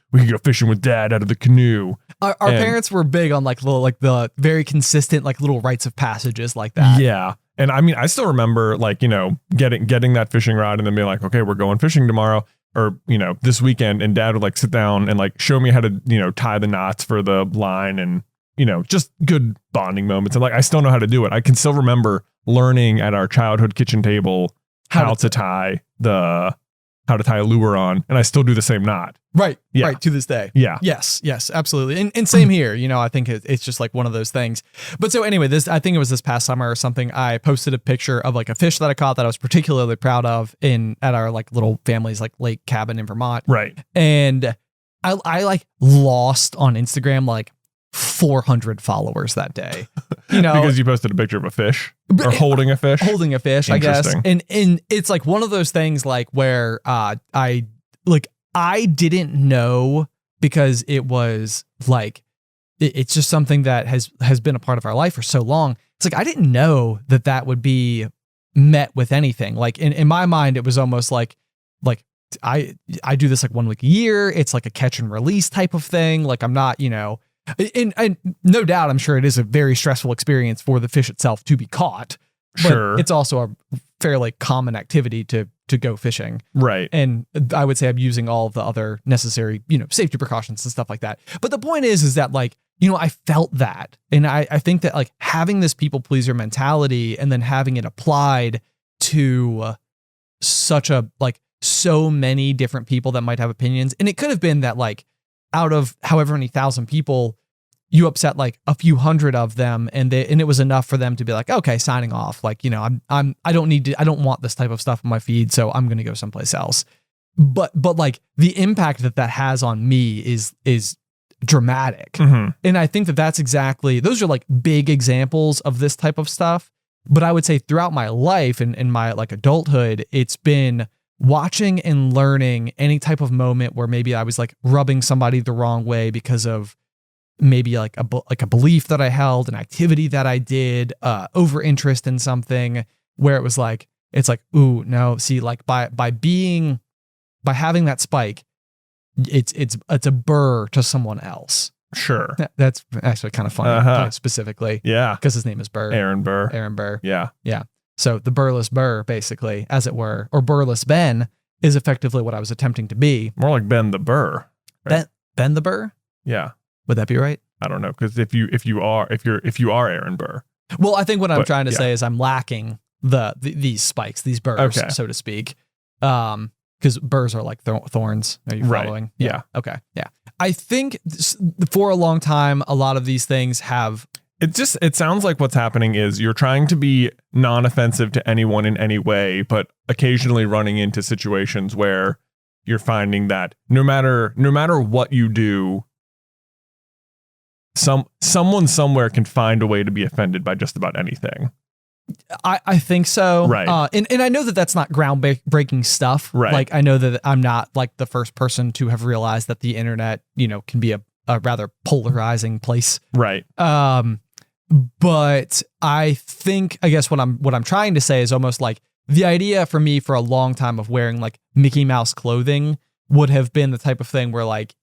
fishing with Dad out of the canoe. Our parents were big on like the very consistent like little rites of passages like that. Yeah. And I mean, I still remember like, getting that fishing rod and then being like, okay, we're going fishing tomorrow or, this weekend. And Dad would like sit down and like show me how to, tie the knots for the line and, just good bonding moments. And like, I still know how to do it. I can still remember learning at our childhood kitchen table how to tie a lure on, and I still do the same knot. Right. Yeah. Right. To this day. Yeah. Yes, absolutely. And same here, I think it's just like one of those things. But so anyway, I think it was this past summer or something, I posted a picture of like a fish that I caught that I was particularly proud of at our like little family's like lake cabin in Vermont. Right. And I like lost on Instagram like 400 followers that day. Because you posted a picture of a fish or holding a fish. Holding a fish, I guess. And it's like one of those things like where I didn't know, because it was like it's just something that has been a part of our life for so long. It's like I didn't know that would be met with anything. Like in my mind, it was almost like I do this like 1 week a year. It's like a catch and release type of thing. Like I'm not, and no doubt, I'm sure it is a very stressful experience for the fish itself to be caught. But sure. It's also a fairly common activity to go fishing. Right. And I would say I'm using all of the other necessary, safety precautions and stuff like that. But the point is that like, I felt that. And I think that like having this people pleaser mentality and then having it applied to such a like so many different people that might have opinions. And it could have been that like out of however many thousand people, you upset like a few hundred of them, and it was enough for them to be like, okay, signing off. Like, I don't want this type of stuff on my feed, so I'm going to go someplace else. But like the impact that has on me is dramatic. Mm-hmm. And I think that's exactly, those are like big examples of this type of stuff. But I would say throughout my life and in my like adulthood, it's been watching and learning any type of moment where maybe I was like rubbing somebody the wrong way because of maybe like a belief that I held, an activity that I did, over interest in something, where it was like, it's like, ooh, no, see, like by being by having that spike, it's a burr to someone else. Sure. That's actually kind of funny, specifically. Yeah. Because his name is Burr. Aaron Burr. Aaron Burr. Yeah. Yeah. So the burless Burr, basically, as it were, or burless Ben, is effectively what I was attempting to be. More like Ben the Burr. Right? Ben the Burr? Yeah. Would that be right? I don't know, because if you are Aaron Burr. Well, I think what I'm trying to say is I'm lacking these spikes, these burrs, so to speak. Because burrs are like thorns. Are you following? Right. Yeah. Okay. Yeah. I think for a long time, a lot of these things have. It sounds like what's happening is you're trying to be non-offensive to anyone in any way, but occasionally running into situations where you're finding that no matter what you do, someone somewhere can find a way to be offended by just about anything. I think so. Right. And I know that that's not groundbreaking stuff. Right. Like, I know that I'm not like the first person to have realized that the internet, can be a rather polarizing place. Right. But I think, I guess what I'm trying to say is almost like the idea for me for a long time of wearing like Mickey Mouse clothing would have been the type of thing where like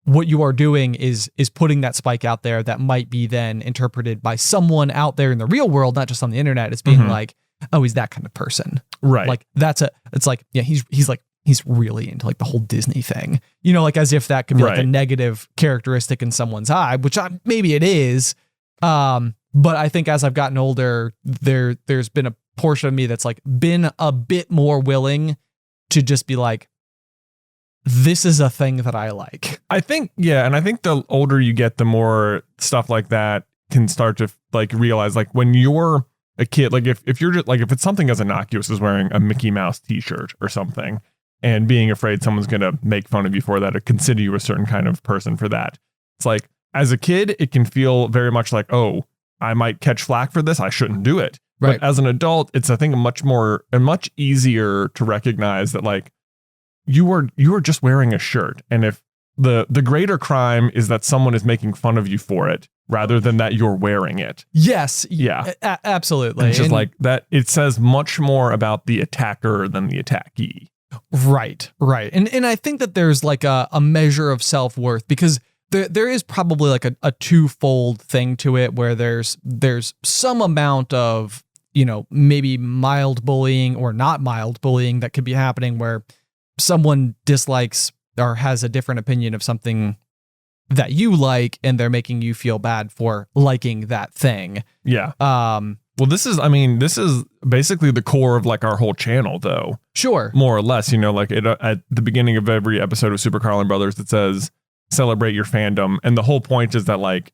what you are doing is putting that spike out there that might be then interpreted by someone out there in the real world, not just on the internet, as being like, oh, he's that kind of person. Right. Like it's like, yeah, he's really into like the whole Disney thing, like as if that could be like a negative characteristic in someone's eye, which maybe it is. But I think as I've gotten older, there's been a portion of me that's like been a bit more willing to just be like, this is a thing that I like. I think the older you get, the more stuff like that can start to like realize, like when you're a kid, like if you're just like, if it's something as innocuous as wearing a Mickey Mouse t-shirt or something and being afraid someone's going to make fun of you for that or consider you a certain kind of person for that. It's like, as a kid, it can feel very much like, oh, I might catch flack for this. I shouldn't do it. Right. But as an adult, it's, I think, much easier to recognize that like you are just wearing a shirt. And if the greater crime is that someone is making fun of you for it rather than that you're wearing it. Yes. Yeah. Absolutely. It's just like that. It says much more about the attacker than the attackee. Right. Right. And I think that there's like a measure of self-worth because there is probably like a twofold thing to it where there's some amount of, maybe mild bullying or not mild bullying that could be happening where someone dislikes or has a different opinion of something that you like and they're making you feel bad for liking that thing. Yeah. Well, this is basically the core of like our whole channel though. Sure. More or less, like at the beginning of every episode of Super Carlin Brothers, it says, celebrate your fandom. And the whole point is that like,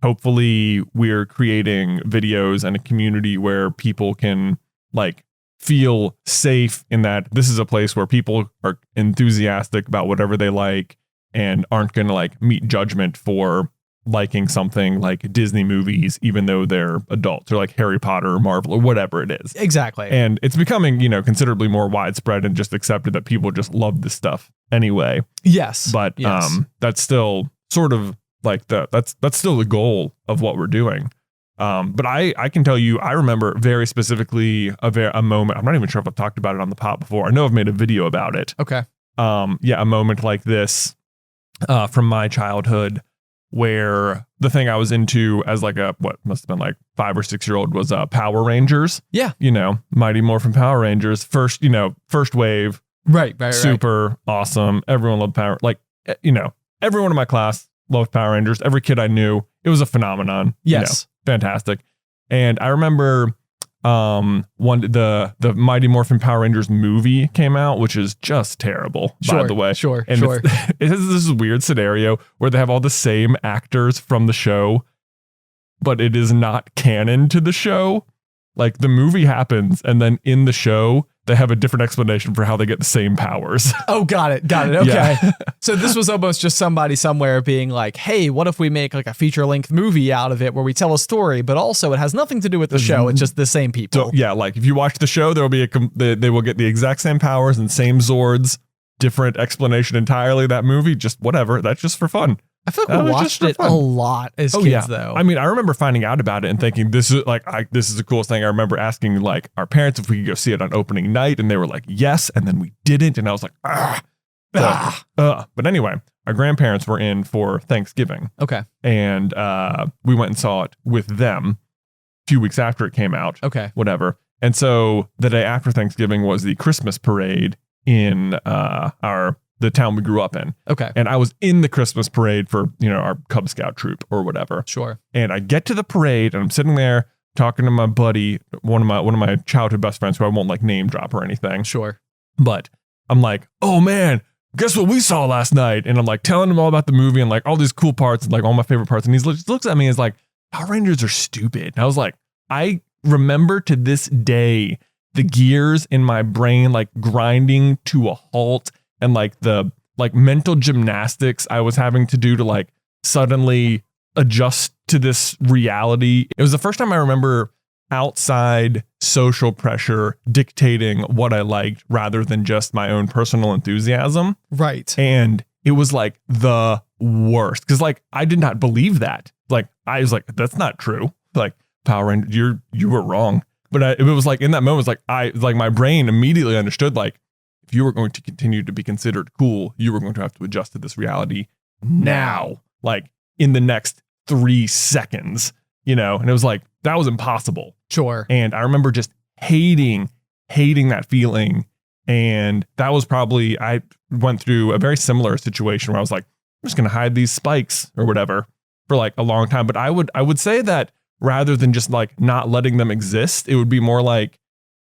hopefully we're creating videos and a community where people can like feel safe in that this is a place where people are enthusiastic about whatever they like and aren't going to like meet judgment for liking something like Disney movies, even though they're adults, or like Harry Potter or Marvel or whatever it is. Exactly. And it's becoming, considerably more widespread and just accepted that people just love this stuff anyway. Yes. But that's still sort of like that's still the goal of what we're doing. But I can tell you, I remember very specifically a moment. I'm not even sure if I've talked about it on the pod before. I know I've made a video about it. Okay. A moment like this from my childhood where the thing I was into as like what must have been like 5 or 6 year old was Power Rangers. Yeah. Mighty Morphin Power Rangers. First wave. Right. Super awesome. Everyone loved Power. Like, everyone in my class loved Power Rangers. Every kid I knew, it was a phenomenon. Yes. Fantastic. And I remember the Mighty Morphin Power Rangers movie came out, which is just terrible, by the way. Sure. It has this weird scenario where they have all the same actors from the show, but it is not canon to the show. Like the movie happens and then in the show, they have a different explanation for how they get the same powers. Oh, got it. Okay. Yeah. So this was almost just somebody somewhere being like, hey, what if we make like a feature length movie out of it where we tell a story, but also it has nothing to do with the show. It's just the same people. So, yeah. Like if you watch the show, there'll be they will get the exact same powers and same Zords, different explanation entirely. That movie, just whatever. That's just for fun. I feel That like we was just watched for it fun. a lot as kids, though. I mean, I remember finding out about it and thinking this is the coolest thing. I remember asking like our parents if we could go see it on opening night, and they were like, yes, and then we didn't, and I was like, But anyway, our grandparents were in for Thanksgiving. Okay. And we went and saw it with them a few weeks after it came out. Okay. Whatever. And so the day after Thanksgiving was the Christmas parade in the town we grew up in. Okay. And I was in the Christmas parade for, our Cub Scout troop or whatever. Sure. And I get to the parade and I'm sitting there talking to my buddy, one of my childhood best friends who I won't like name drop or anything. Sure. But I'm like, oh man, guess what we saw last night? And I'm like telling him all about the movie and like all these cool parts and like all my favorite parts. And he looks at me and is like, Power Rangers are stupid. And I was like, I remember to this day the gears in my brain like grinding to a halt, and like the mental gymnastics I was having to do to like suddenly adjust to this reality. It was the first time I remember outside social pressure dictating what I liked rather than just my own personal enthusiasm. Right. And it was like the worst because like I did not believe that. Like I was like, that's not true. Like Power Rangers, you were wrong. But it was like in that moment, it was like my brain immediately understood like if you were going to continue to be considered cool, you were going to have to adjust to this reality now, like in the next 3 seconds, and it was like, that was impossible. Sure. And I remember just hating that feeling. And that was probably, I went through a very similar situation where I was like, I'm just going to hide these spikes or whatever for like a long time. But I would say that rather than just like not letting them exist, it would be more like,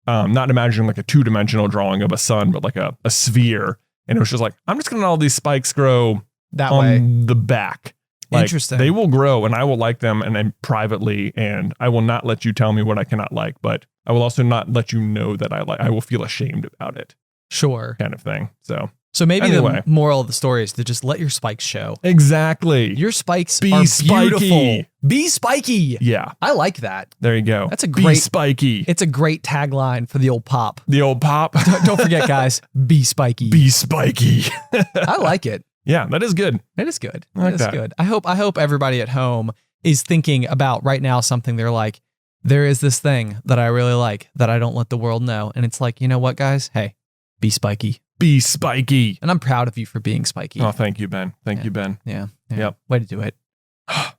not imagining like a 2-dimensional drawing of a sun, but like a sphere. And it was just like, I'm just going to let all these spikes grow that on way. The back. Like, interesting. They will grow and I will like them and privately, and I will not let you tell me what I cannot like, but I will also not let you know that I will feel ashamed about it. Sure. Kind of thing. So maybe anyway. the moral of the story is to just let your spikes show. Exactly. Your spikes Be are spiky. beautiful. Be spiky. Yeah. I like that. There you go. That's a Be great spiky. It's a great tagline for the old pop. The old pop. Don't forget, guys. Be spiky. Be spiky. I like it. Yeah, that is good. It is good. I like It is that. good. I hope everybody at home is thinking about right now something they're like, there is this thing that I really like that I don't let the world know. And it's like, you know what, guys? Hey, be spiky. Be spiky. And I'm proud of you for being spiky. Oh, thank you, Ben. Thank you, Ben. Yeah. Yep. Way to do it.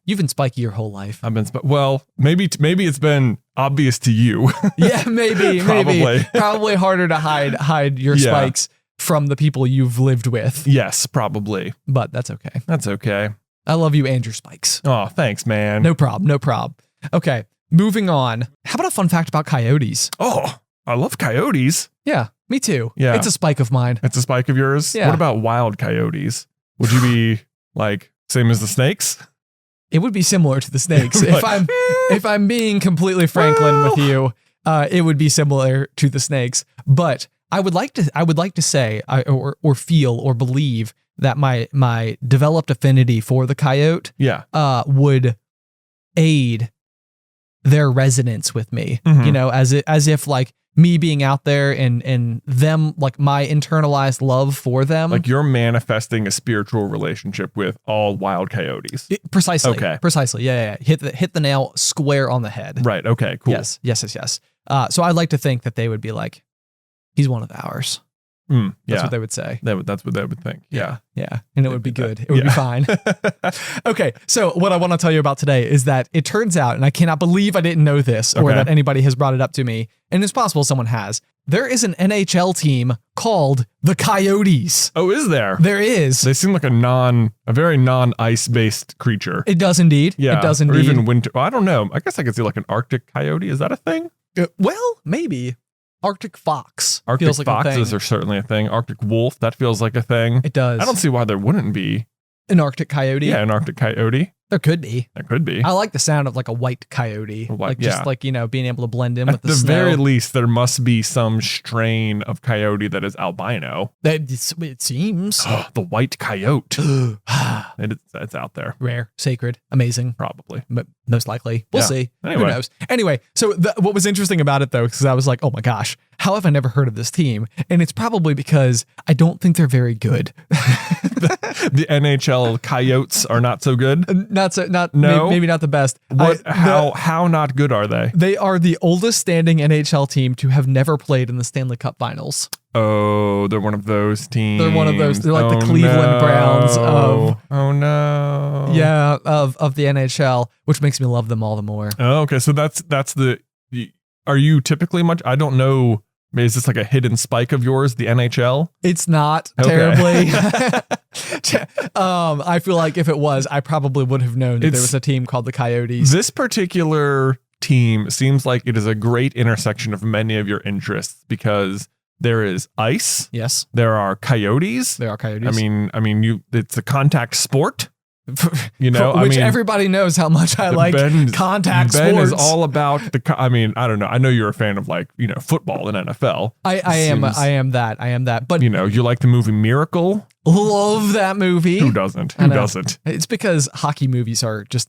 You've been spiky your whole life. I've been, well, maybe it's been obvious to you. Yeah, maybe. Probably. Probably harder to hide your Yeah. spikes from the people you've lived with. Yes, probably. But that's okay. That's okay. I love you and your spikes. Oh, thanks, man. No problem. Okay, moving on. How about a fun fact about coyotes? Oh, I love coyotes. Yeah, me too. Yeah. It's a spike of mine. It's a spike of yours? Yeah. What about wild coyotes? Would you be like same as the snakes? It would be similar to the snakes. Like, if I'm being completely Franklin with you, it would be similar to the snakes. But I would like to say or feel or believe that my developed affinity for the coyote Yeah. would aid their resonance with me. Mhm. As if like me being out there and them, like my internalized love for them. Like you're manifesting a spiritual relationship with all wild coyotes. Precisely. Okay. Precisely. Yeah. Hit the nail square on the head. Right. Okay, cool. Yes. So I'd like to think that they would be like, he's one of ours. Yeah. That's what they would say. That's what they would think. Yeah. Yeah. And it would be do good. that. It would be Yeah. fine. Okay. So what I want to tell you about today is that it turns out, and I cannot believe I didn't know this or Okay. that anybody has brought it up to me, and it's possible someone has. There is an NHL team called the Coyotes. Oh, is there? There is. They seem like a very non-ice based creature. It does indeed. Yeah. It does Or indeed. even winter. Well, I don't know. I guess I could see like an Arctic coyote. Is that a thing? Well, maybe. Arctic fox. Arctic feels like a foxes thing. are certainly a thing. Arctic wolf, that feels like a thing. It does. I don't see why there wouldn't be. An Arctic coyote. Yeah, an Arctic coyote. There could be. There could be. I like the sound of like a white coyote. A white- Like just yeah. like, being able to blend in At with the the snow. very least, there must be some strain of coyote that is albino. It seems. The white coyote. It's out there, Rare, sacred, amazing, probably. but most likely. We'll Yeah. see. Anyway. Who knows? Anyway, so what was interesting about it though, because I was like, oh my gosh, how have I never heard of this team? And it's probably because I don't think they're very good. The NHL Coyotes are not so good. Maybe not the best. How not good are they? They are the oldest standing NHL team to have never played in the Stanley Cup Finals. Oh, they're one of those teams. They're one of those. They're like the Cleveland Browns of. Oh no. Yeah, of the NHL, which makes me love them all the more. Oh, okay, so that's the. Are you typically much? I don't know. Is this like a hidden spike of yours, the NHL? It's not terribly. I feel like if it was, I probably would have known that there was a team called the Coyotes. This particular team seems like it is a great intersection of many of your interests because there is ice. Yes. There are coyotes. There are coyotes. I mean, it's a contact sport. Which everybody knows how much I like contact sports. Ben is all about I don't know. I know you're a fan of football and NFL. I am that. But you like the movie Miracle? Love that movie. Who doesn't? Who doesn't? It's because hockey movies are just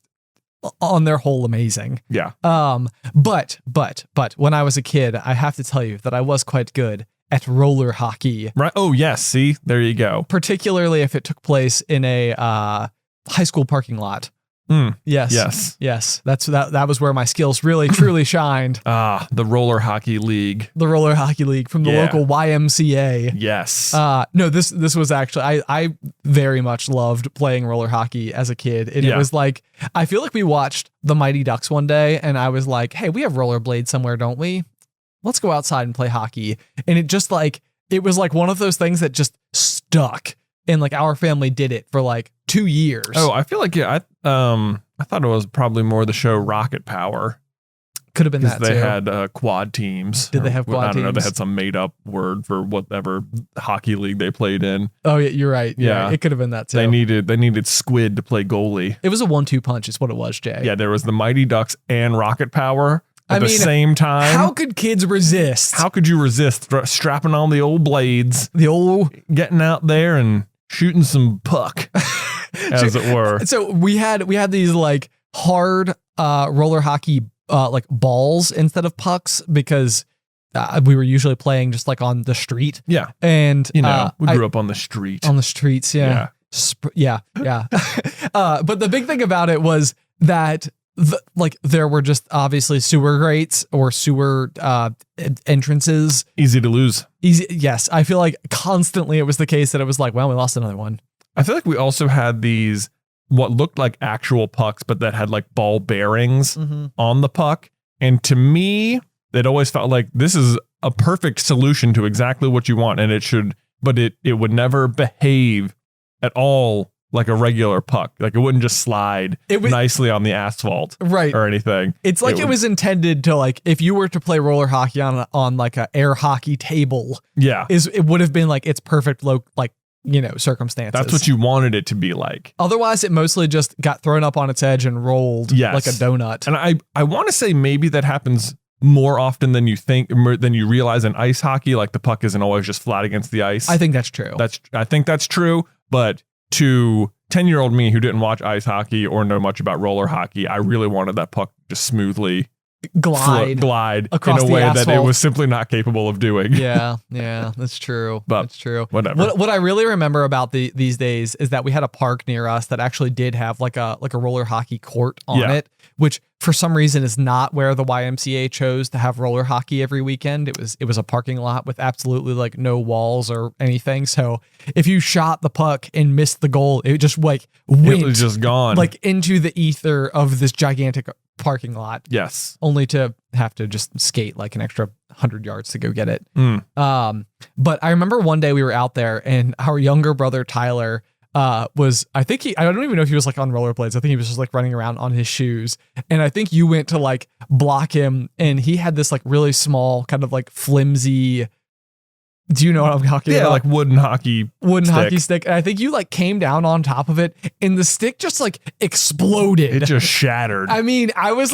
on their whole amazing. Yeah. But when I was a kid, I have to tell you that I was quite good at roller hockey. Right. Oh yes. See, there you go. Particularly if it took place in a high school parking lot. Yes. That was where my skills really truly shined. The roller hockey league. The roller hockey league from the local YMCA. Yes. No, this was actually I very much loved playing roller hockey as a kid. And it was like I feel like we watched the Mighty Ducks one day and I was like, "Hey, we have rollerblades somewhere, don't we? Let's go outside and play hockey." And it just it was like one of those things that just stuck. And our family did it for 2 years. Oh, I feel like I thought it was probably more the show Rocket Power. Could have been that they too. had quad teams. Did they have quad teams? I don't know. They had some made up word for whatever hockey league they played in. Oh yeah, you're right. Yeah, it could have been that too. They needed Squid to play goalie. It was a 1-2 punch. Is what it was, Jay. Yeah, there was the Mighty Ducks and Rocket Power. At the same time. How could kids resist? How could you resist strapping on the old blades, getting out there and shooting some puck, as it were? So we had these hard roller hockey balls instead of pucks because we were usually playing just on the street. Yeah, and we grew up on the street. On the streets, yeah. But the big thing about it was that there were just obviously sewer grates or sewer entrances. Easy to lose. Easy. Yes. I feel like constantly it was the case that it was we lost another one. I feel like we also had these, what looked like actual pucks, but that had ball bearings on the puck. And to me, it always felt like this is a perfect solution to exactly what you want. And it would never behave at all like a regular puck. It wouldn't just slide nicely on the asphalt, right, or anything. It's it was intended to if you were to play roller hockey on a air hockey table. Yeah, it would have been its perfect circumstances. That's what you wanted it to be like. Otherwise, it mostly just got thrown up on its edge and rolled like a donut. And I want to say maybe that happens more often than you think, than you realize in ice hockey. The puck isn't always just flat against the ice. I think that's true. I think that's true, but to 10-year-old me who didn't watch ice hockey or know much about roller hockey, I really wanted that puck to smoothly glide across in a way asphalt that it was simply not capable of doing. Yeah, that's true. But that's true. Whatever. What I really remember about these days is that we had a park near us that actually did have a roller hockey court on it, which for some reason is not where the YMCA chose to have roller hockey every weekend. It was a parking lot with absolutely no walls or anything. So if you shot the puck and missed the goal, it just went it was just gone into the ether of this gigantic parking lot. Yes. Only to have to just skate an extra 100 yards to go get it. But I remember one day we were out there and our younger brother Tyler I don't even know if he was on rollerblades. I think he was just running around on his shoes. And I think you went to block him and he had this really small kind of flimsy. Do you know what I'm talking about? Yeah, wooden hockey stick. And I think you came down on top of it and the stick just exploded. It just shattered. I mean, I was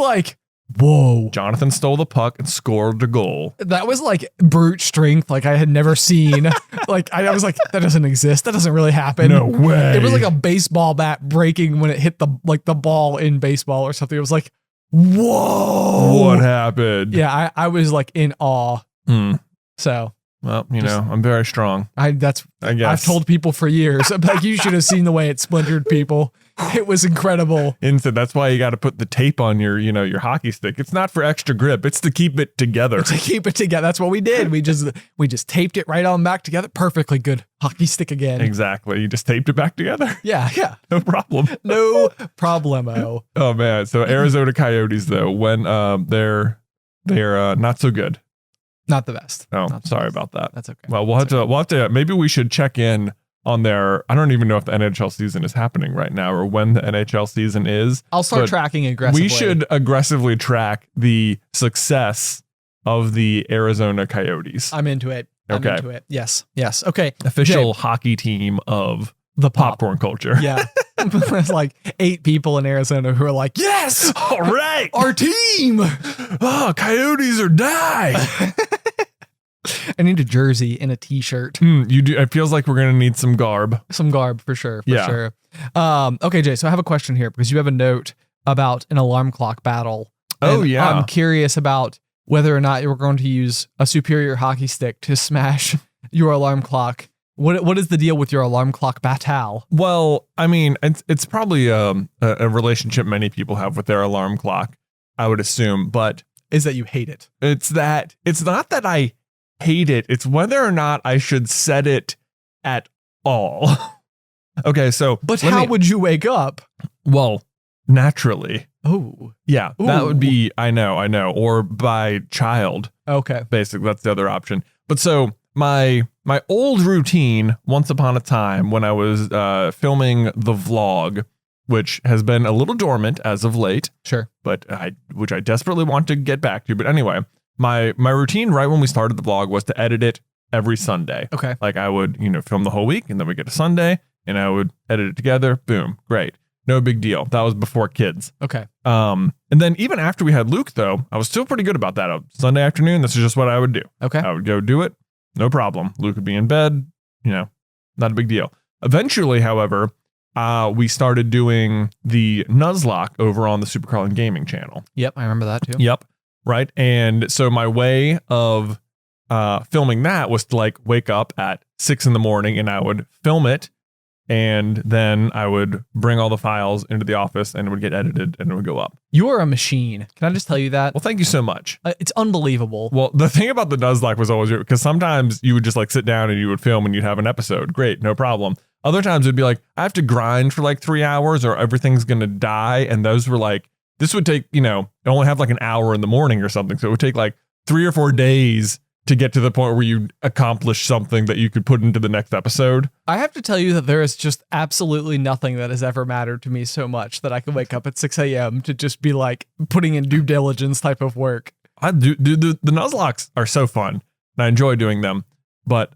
whoa. Jonathan stole the puck and scored the goal. That was brute strength I had never seen. I was that doesn't exist. That doesn't really happen. No way. It was a baseball bat breaking when it hit the ball in baseball or something. It was whoa. What happened? Yeah, I was in awe. So Well, I'm very strong. I guess. I've told people for years. I'm like, you should have seen the way it splintered people. It was incredible. And so that's why you got to put the tape on your hockey stick. It's not for extra grip. It's to keep it together. To keep it together. That's what we did. We just taped it right on back together. Perfectly good hockey stick again. Exactly. You just taped it back together. Yeah. No problem. No problemo. Oh man. So Arizona Coyotes though, when they're not so good. Not the best. Oh, sorry about that. That's okay. Well, we'll have to. Maybe we should check in on their. I don't even know if the NHL season is happening right now or when the NHL season is. I'll start tracking aggressively. We should aggressively track the success of the Arizona Coyotes. I'm into it. Okay. I'm into it. Yes. Okay. Official hockey team of the popcorn culture. Yeah. There's like 8 people in Arizona who are like, yes, all right, our team. Oh, Coyotes or die. I need a jersey and a t-shirt. You do. It feels like we're going to need some garb. Some garb for sure. Sure. Okay, Jay. So I have a question here because you have a note about an alarm clock battle. Oh, yeah. I'm curious about whether or not you're going to use a superior hockey stick to smash your alarm clock. What is the deal with your alarm clock battle? Well, I mean, it's probably a relationship many people have with their alarm clock, I would assume, but is that you hate it. It's not that I hate it. It's whether or not I should set it at all. Okay, so but how would you wake up? Well, naturally. Oh, yeah, that would be. I know, or by child. Okay, basically that's the other option. But so my old routine, once upon a time, when I was filming the vlog, which has been a little dormant as of late. Sure, but which I desperately want to get back to. But anyway. My routine right when we started the vlog was to edit it every Sunday. Okay. Like I would, film the whole week and then we get to Sunday and I would edit it together. Boom. Great. No big deal. That was before kids. Okay. And then even after we had Luke though, I was still pretty good about that. Sunday afternoon, this is just what I would do. Okay. I would go do it. No problem. Luke would be in bed, not a big deal. Eventually, however, we started doing the Nuzlocke over on the Super Carlin Gaming channel. Yep. I remember that too. Yep. Right. And so my way of filming that was to like wake up at 6 a.m. and I would film it. And then I would bring all the files into the office and it would get edited and it would go up. You are a machine. Can I just tell you that? Well, thank you so much. It's unbelievable. Well, the thing about the Nuzlocke was always because sometimes you would just like sit down and you would film and you'd have an episode. Great. No problem. Other times it'd be like, I have to grind for like 3 hours or everything's going to die. And those were like, this would take, only have like an hour in the morning or something. So it would take like 3 or 4 days to get to the point where you accomplish something that you could put into the next episode. I have to tell you that there is just absolutely nothing that has ever mattered to me so much that I can wake up at 6 a.m. to just be like putting in due diligence type of work. I do. The Nuzlocks are so fun and I enjoy doing them. But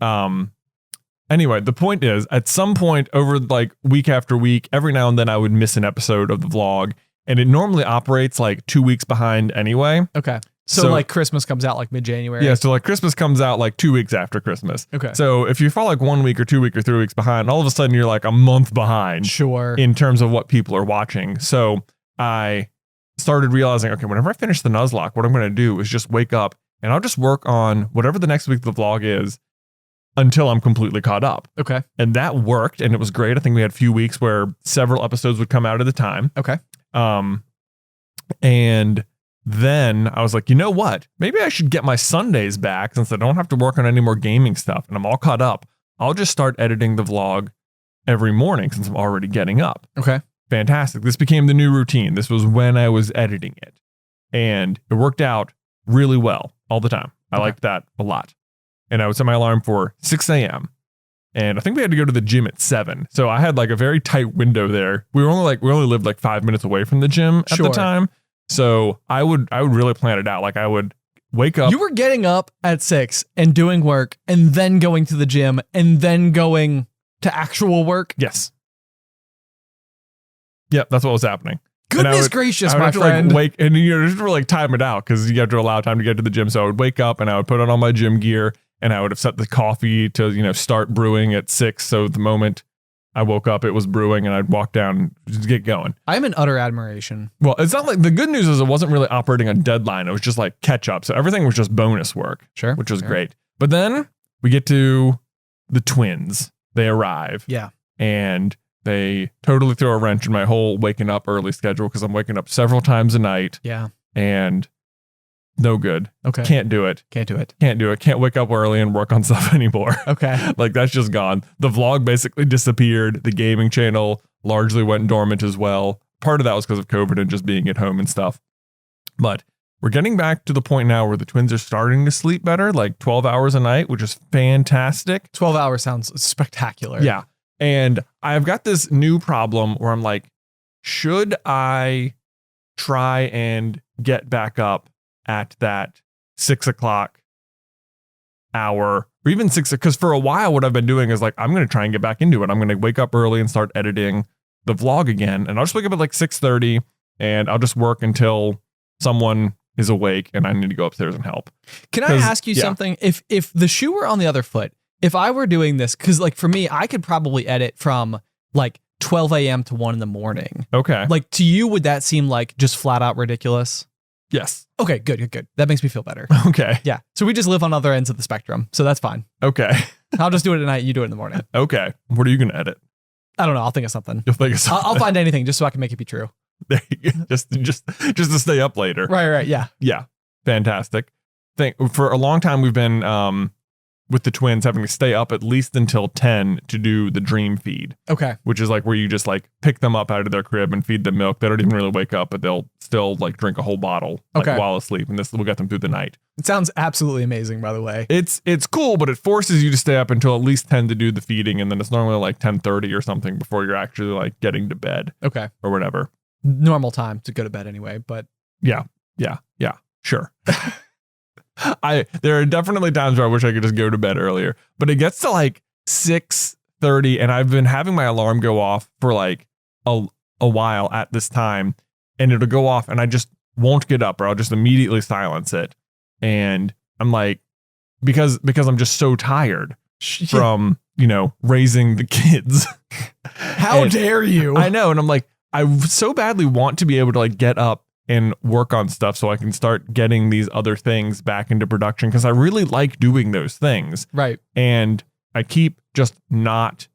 anyway, the point is at some point over like week after week, every now and then I would miss an episode of the vlog. And it normally operates like 2 weeks behind anyway. Okay. So like Christmas comes out like mid-January. Yeah. So like Christmas comes out like 2 weeks after Christmas. Okay. So if you fall like 1 week or 2 weeks or 3 weeks behind, all of a sudden you're like a month behind. Sure. In terms of what people are watching. So I started realizing, okay, whenever I finish the Nuzlocke, what I'm going to do is just wake up and I'll just work on whatever the next week of the vlog is until I'm completely caught up. Okay. And that worked and it was great. I think we had a few weeks where several episodes would come out at a time. Okay. And then I was like, you know what? Maybe I should get my Sundays back since I don't have to work on any more gaming stuff and I'm all caught up. I'll just start editing the vlog every morning since I'm already getting up. Okay. Fantastic. This became the new routine. This was when I was editing it. And it worked out really well all the time. I liked that a lot. And I would set my alarm for 6 a.m. And I think we had to go to the gym at 7. So I had like a very tight window there. We only lived like 5 minutes away from the gym at the time. So I would really plan it out. Like I would wake up. You were getting up at 6 and doing work and then going to the gym and then going to actual work. Yes. Yep. That's what was happening. Goodness gracious, my friend. Like wake and just to like time it out because you have to allow time to get to the gym. So I would wake up and I would put on all my gym gear. And I would have set the coffee to, start brewing at 6. So the moment I woke up, it was brewing and I'd walk down and just get going. I'm in utter admiration. Well, it's not like the good news is it wasn't really operating on deadline. It was just like catch up. So everything was just bonus work, sure, which was great. But then we get to the twins. They arrive. Yeah. And they totally throw a wrench in my whole waking up early schedule because I'm waking up several times a night. Yeah. And no good. Okay. Can't do it. Can't do it. Can't do it. Can't wake up early and work on stuff anymore. Okay. Like that's just gone. The vlog basically disappeared. The gaming channel largely went dormant as well. Part of that was because of COVID and just being at home and stuff. But we're getting back to the point now where the twins are starting to sleep better, like 12 hours a night, which is fantastic. 12 hours sounds spectacular. Yeah. And I've got this new problem where I'm like, should I try and get back up at that 6 o'clock hour or even 6? Because for a while, what I've been doing is like, I'm going to try and get back into it. I'm going to wake up early and start editing the vlog again. And I'll just wake up at like 6:30 and I'll just work until someone is awake and I need to go upstairs and help. Can I ask you something? If the shoe were on the other foot, if I were doing this, because like for me, I could probably edit from like 12 a.m. to 1 in the morning. Okay. Like to you, would that seem like just flat out ridiculous? Yes. Okay, good. That makes me feel better. Okay. Yeah. So we just live on other ends of the spectrum. So that's fine. Okay. I'll just do it at night. You do it in the morning. Okay. What are you going to edit? I don't know. I'll think of something. You'll think of something. I'll find anything just so I can make it be true. There you go. Just to stay up later. Right. Yeah. Yeah. Fantastic. For a long time, we've been with the twins having to stay up at least until 10 to do the dream feed. Okay. Which is like where you just like pick them up out of their crib and feed them milk. They don't even really wake up, but they'll still like drink a whole bottle like, while asleep. And this will get them through the night. It sounds absolutely amazing, by the way. It's cool, but it forces you to stay up until at least 10 to do the feeding. And then it's normally like 10:30 or something before you're actually like getting to bed. Okay. Or whatever. Normal time to go to bed anyway, but. Yeah. Sure. There are definitely times where I wish I could just go to bed earlier, but it gets to like 6:30 and I've been having my alarm go off for like a while at this time, and it'll go off and I just won't get up, or I'll just immediately silence it. And I'm like, because I'm just so tired from, raising the kids. How dare you? I know. And I'm like, I so badly want to be able to like get up and work on stuff so I can start getting these other things back into production, because I really like doing those things. Right. And I keep just not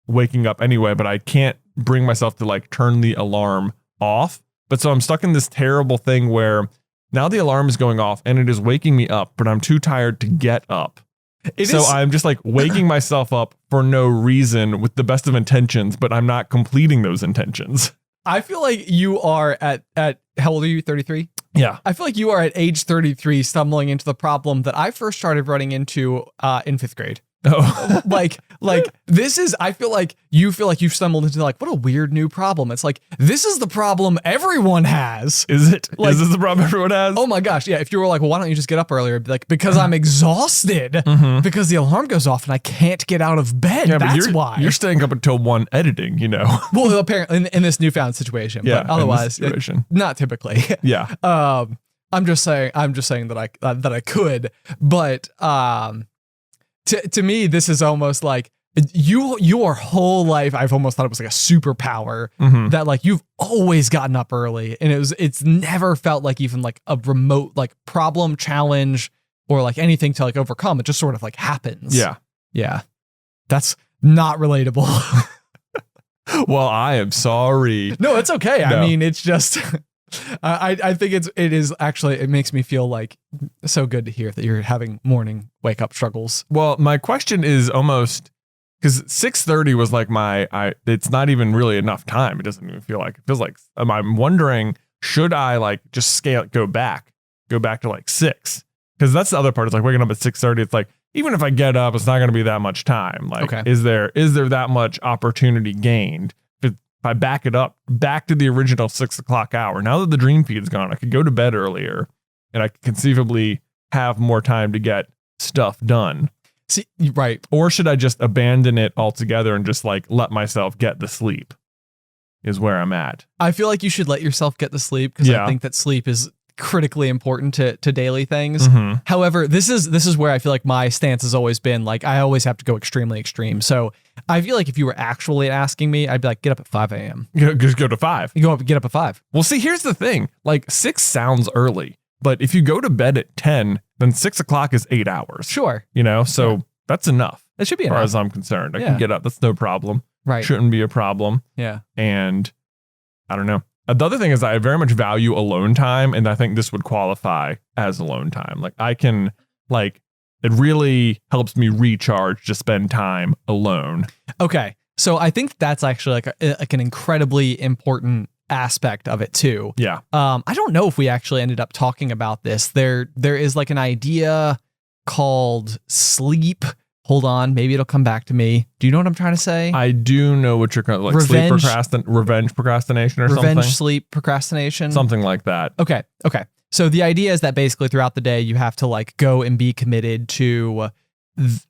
waking up anyway, but I can't bring myself to like turn the alarm off. But so I'm stuck in this terrible thing where now the alarm is going off and it is waking me up, but I'm too tired to get up. I'm just like waking myself up for no reason with the best of intentions, but I'm not completing those intentions. I feel like you are at how old are you? 33? Yeah. I feel like you are at age 33 stumbling into the problem that I first started running into in 5th grade. Oh, like this is, I feel like you feel like you've stumbled into like, what a weird new problem. It's like, this is the problem everyone has. Is it? Like, is this the problem everyone has? Oh my gosh. Yeah. If you were like, well, why don't you just get up earlier? It'd be like, because I'm exhausted because the alarm goes off and I can't get out of bed. Yeah, that's why. You're staying up until 1 editing, Well, apparently in this newfound situation, yeah, but otherwise, not typically. Yeah. I'm just saying that I could, but, to me, this is almost like your whole life. I've almost thought it was like a superpower that like you've always gotten up early, and it's never felt like even like a remote like problem, challenge, or like anything to like overcome. It just sort of like happens. Yeah. That's not relatable. Well, I am sorry. No, it's okay. No. I mean, it's just. I think it is actually, it makes me feel like so good to hear that you're having morning wake up struggles. Well, my question is almost, because 6:30 was like it's not even really enough time. It doesn't even feel like, it feels like, I'm wondering, should I like just go back to like 6? Because that's the other part. It's like waking up at 6:30. It's like, even if I get up, it's not going to be that much time. Like, is there that much opportunity gained? If I back it up back to the original 6 o'clock hour, now that the dream feed is gone, I could go to bed earlier and I could conceivably have more time to get stuff done. See, right. Or should I just abandon it altogether and just like let myself get the sleep is where I'm at. I feel like you should let yourself get the sleep, because I think that sleep is critically important to daily things. However, this is where I feel like my stance has always been like, I always have to go extremely extreme. So I feel like if you were actually asking me, I'd be like, get up at 5 a.m. Just go to 5. You get up at 5. Well, see, here's the thing. Like 6 sounds early, but if you go to bed at 10, then 6 o'clock is 8 hours. Sure. So that's enough. That should be as far enough. as I'm concerned. I can get up. That's no problem. Right. Shouldn't be a problem. Yeah. And I don't know. The other thing is I very much value alone time, and I think this would qualify as alone time. Like I can, like, it really helps me recharge to spend time alone. Okay. So I think that's actually like an incredibly important aspect of it too. Yeah. I don't know if we actually ended up talking about this. There is like an idea called sleep. Hold on, maybe it'll come back to me. Do you know what I'm trying to say? I do know what you're going to like. Revenge procrastination or revenge something. Sleep procrastination. Something like that. Okay. So the idea is that basically throughout the day you have to like go and be committed to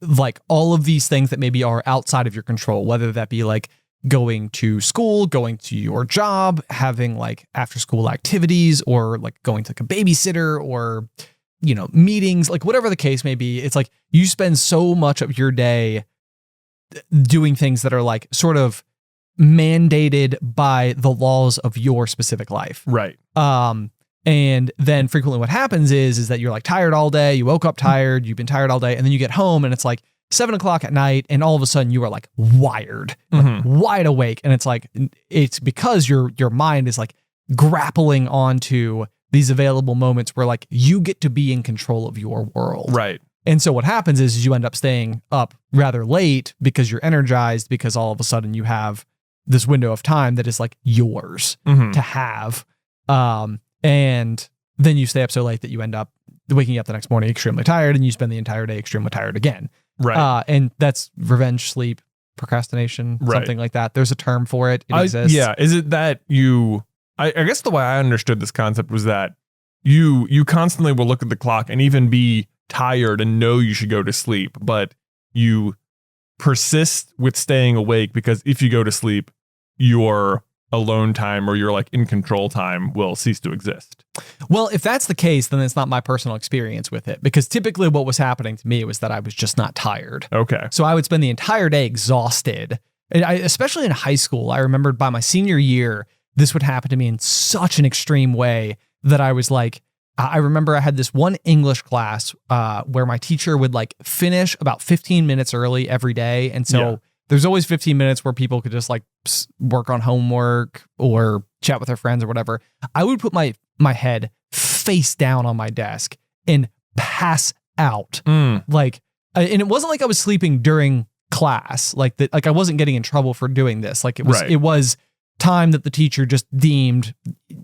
like all of these things that maybe are outside of your control, whether that be like going to school, going to your job, having like after school activities, or like going to like a babysitter, or meetings, like whatever the case may be. It's like you spend so much of your day doing things that are like sort of mandated by the laws of your specific life. Right. And then frequently what happens is that you're like tired all day. You woke up tired, you've been tired all day, and then you get home and it's like 7 o'clock at night, and all of a sudden you are like wired, like wide awake. And it's like, it's because your mind is like grappling onto these available moments where like you get to be in control of your world. Right. And so what happens is you end up staying up rather late because you're energized, because all of a sudden you have this window of time that is like yours to have. And then you stay up so late that you end up waking up the next morning extremely tired, and you spend the entire day extremely tired again. Right. And that's revenge sleep procrastination, something like that. There's a term for it. It exists. Yeah. Is it that I guess the way I understood this concept was that you constantly will look at the clock and even be tired and know you should go to sleep, but you persist with staying awake because if you go to sleep, your alone time or your like in control time will cease to exist. Well, if that's the case, then it's not my personal experience with it, because typically what was happening to me was that I was just not tired. Okay. So I would spend the entire day exhausted. And especially in high school, I remembered by my senior year, this would happen to me in such an extreme way that I was like, I remember I had this one English class where my teacher would like finish about 15 minutes early every day. And so there's always 15 minutes where people could just like work on homework or chat with their friends or whatever. I would put my head face down on my desk and pass out. Like, and it wasn't like I was sleeping during class, like that. Like I wasn't getting in trouble for doing this. Like it was time that the teacher just deemed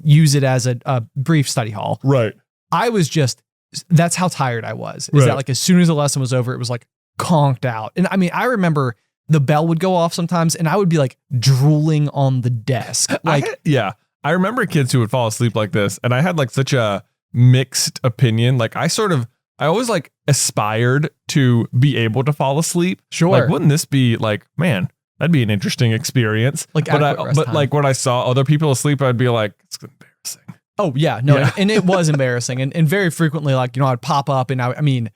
use it as a brief study hall. Right. I was just, that's how tired I was. Is that like as soon as the lesson was over, it was like conked out. And I mean, I remember the bell would go off sometimes and I would be like drooling on the desk. Like, I remember kids who would fall asleep like this, and I had like such a mixed opinion. Like I always like aspired to be able to fall asleep. Sure. Like, wouldn't this be like, man, that'd be an interesting experience. Like, but like when I saw other people asleep, I'd be like, it's embarrassing. Oh yeah, no. Yeah. And it was embarrassing. And very frequently, like, I'd pop up and I mean,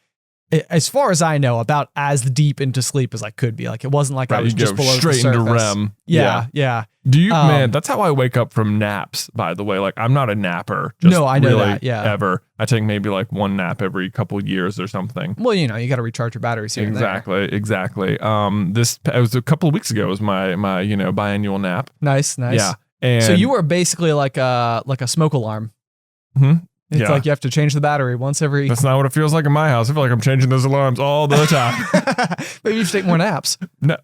as far as I know, about as deep into sleep as I could be. Like, it wasn't like I was just below the surface. Straight into REM. Yeah. Do you, man, that's how I wake up from naps, by the way. Like, I'm not a napper. No, I know that, ever. I take maybe like one nap every couple years or something. Well, you got to recharge your batteries here Exactly. It was a couple of weeks ago. It was my biannual nap. Nice. Yeah. And so you were basically like a smoke alarm. It's like you have to change the battery once every... That's not what it feels like in my house. I feel like I'm changing those alarms all the time. Maybe you should take more naps. No,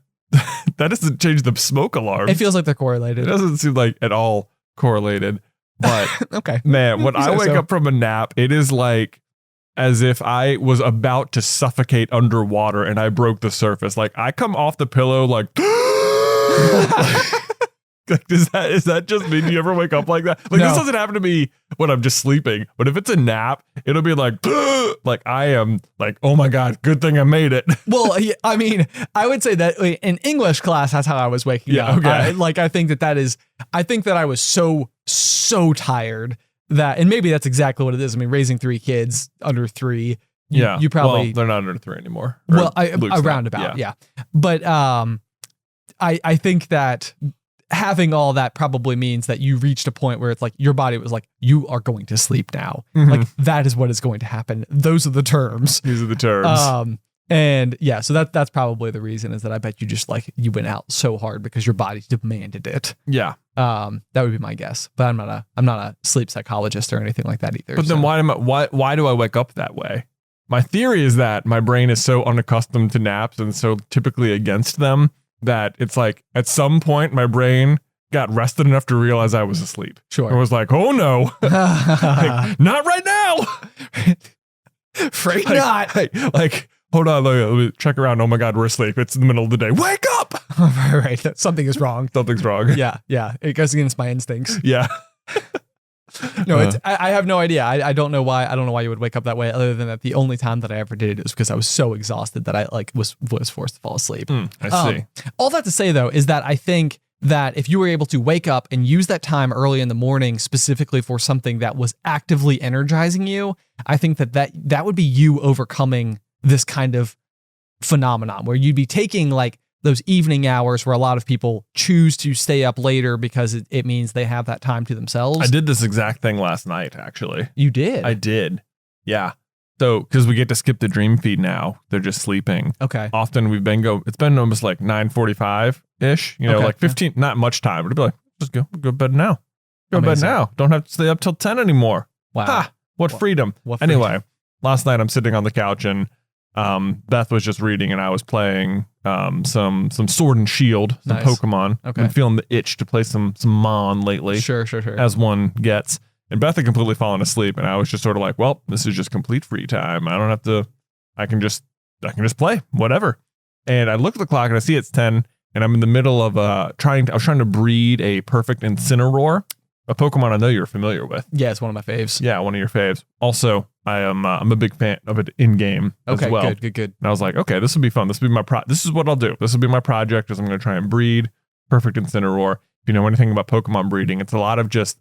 that doesn't change the smoke alarm. It feels like they're correlated. It doesn't seem like at all correlated. But okay, man, when I wake up from a nap, it is like as if I was about to suffocate underwater and I broke the surface. Like I come off the pillow like... Like, is that just me? Do you ever wake up like that? Like, This doesn't happen to me when I'm just sleeping. But if it's a nap, it'll be like, like I am like, oh my God, good thing I made it. Well, I mean, I would say that in English class, that's how I was waking up. Okay. I think that I was so tired that, and maybe that's exactly what it is. I mean, raising 3 kids under 3. You probably. Well, they're not under 3 anymore. Well, around about. Yeah. But I think that having all that probably means that you reached a point where it's like your body was like, you are going to sleep now. Like that is what is going to happen. Those are the terms. These are the terms. And yeah, so that's probably the reason, is that I bet you just like you went out so hard because your body demanded it. Yeah. That would be my guess, but I'm not a sleep psychologist or anything like that either. But then why do I wake up that way? My theory is that my brain is so unaccustomed to naps and so typically against them that it's like at some point my brain got rested enough to realize I was asleep. Sure. I was like, oh no, like, not right now. Afraid not. Like, hold on, let me check around. Oh my God, we're asleep. It's in the middle of the day. Wake up. Right. Something is wrong. Something's wrong. Yeah. It goes against my instincts. Yeah. No, I have no idea. I don't know why. I don't know why you would wake up that way, other than that the only time that I ever did it was because I was so exhausted that I like was forced to fall asleep. I see. All that to say though is that I think that if you were able to wake up and use that time early in the morning specifically for something that was actively energizing you, I think that would be you overcoming this kind of phenomenon where you'd be taking like those evening hours where a lot of people choose to stay up later because it means they have that time to themselves. I did this exact thing last night, actually. You did? I did. Yeah. So, because we get to skip the dream feed now, they're just sleeping. Okay. Often it's been almost like 9:45-ish, you know, Okay. like 15, not much time, but it'd be like, just go to bed now. Go to bed Amazing. now. Don't have to stay up till 10 anymore. Wow. Ha! What freedom. What freedom. Anyway, last night I'm sitting on the couch and Beth was just reading and I was playing some Sword and Shield, some Nice. Pokemon. Okay. I'm feeling the itch to play some Mon lately. Sure. As one gets. And Beth had completely fallen asleep, and I was just sort of like, well, this is just complete free time. I don't have to, I can just play, whatever. And I look at the clock and I see it's 10, and I'm in the middle of I was trying to breed a perfect Incineroar, a Pokemon I know you're familiar with. Yeah, it's one of my faves. Yeah, one of your faves. Also, I'm a big fan of it in game as well. Okay, good. And I was like, okay, this will be fun. This will be this is what I'll do. This will be my project, is I'm going to try and breed perfect Incineroar. If you know anything about Pokemon breeding, it's a lot of just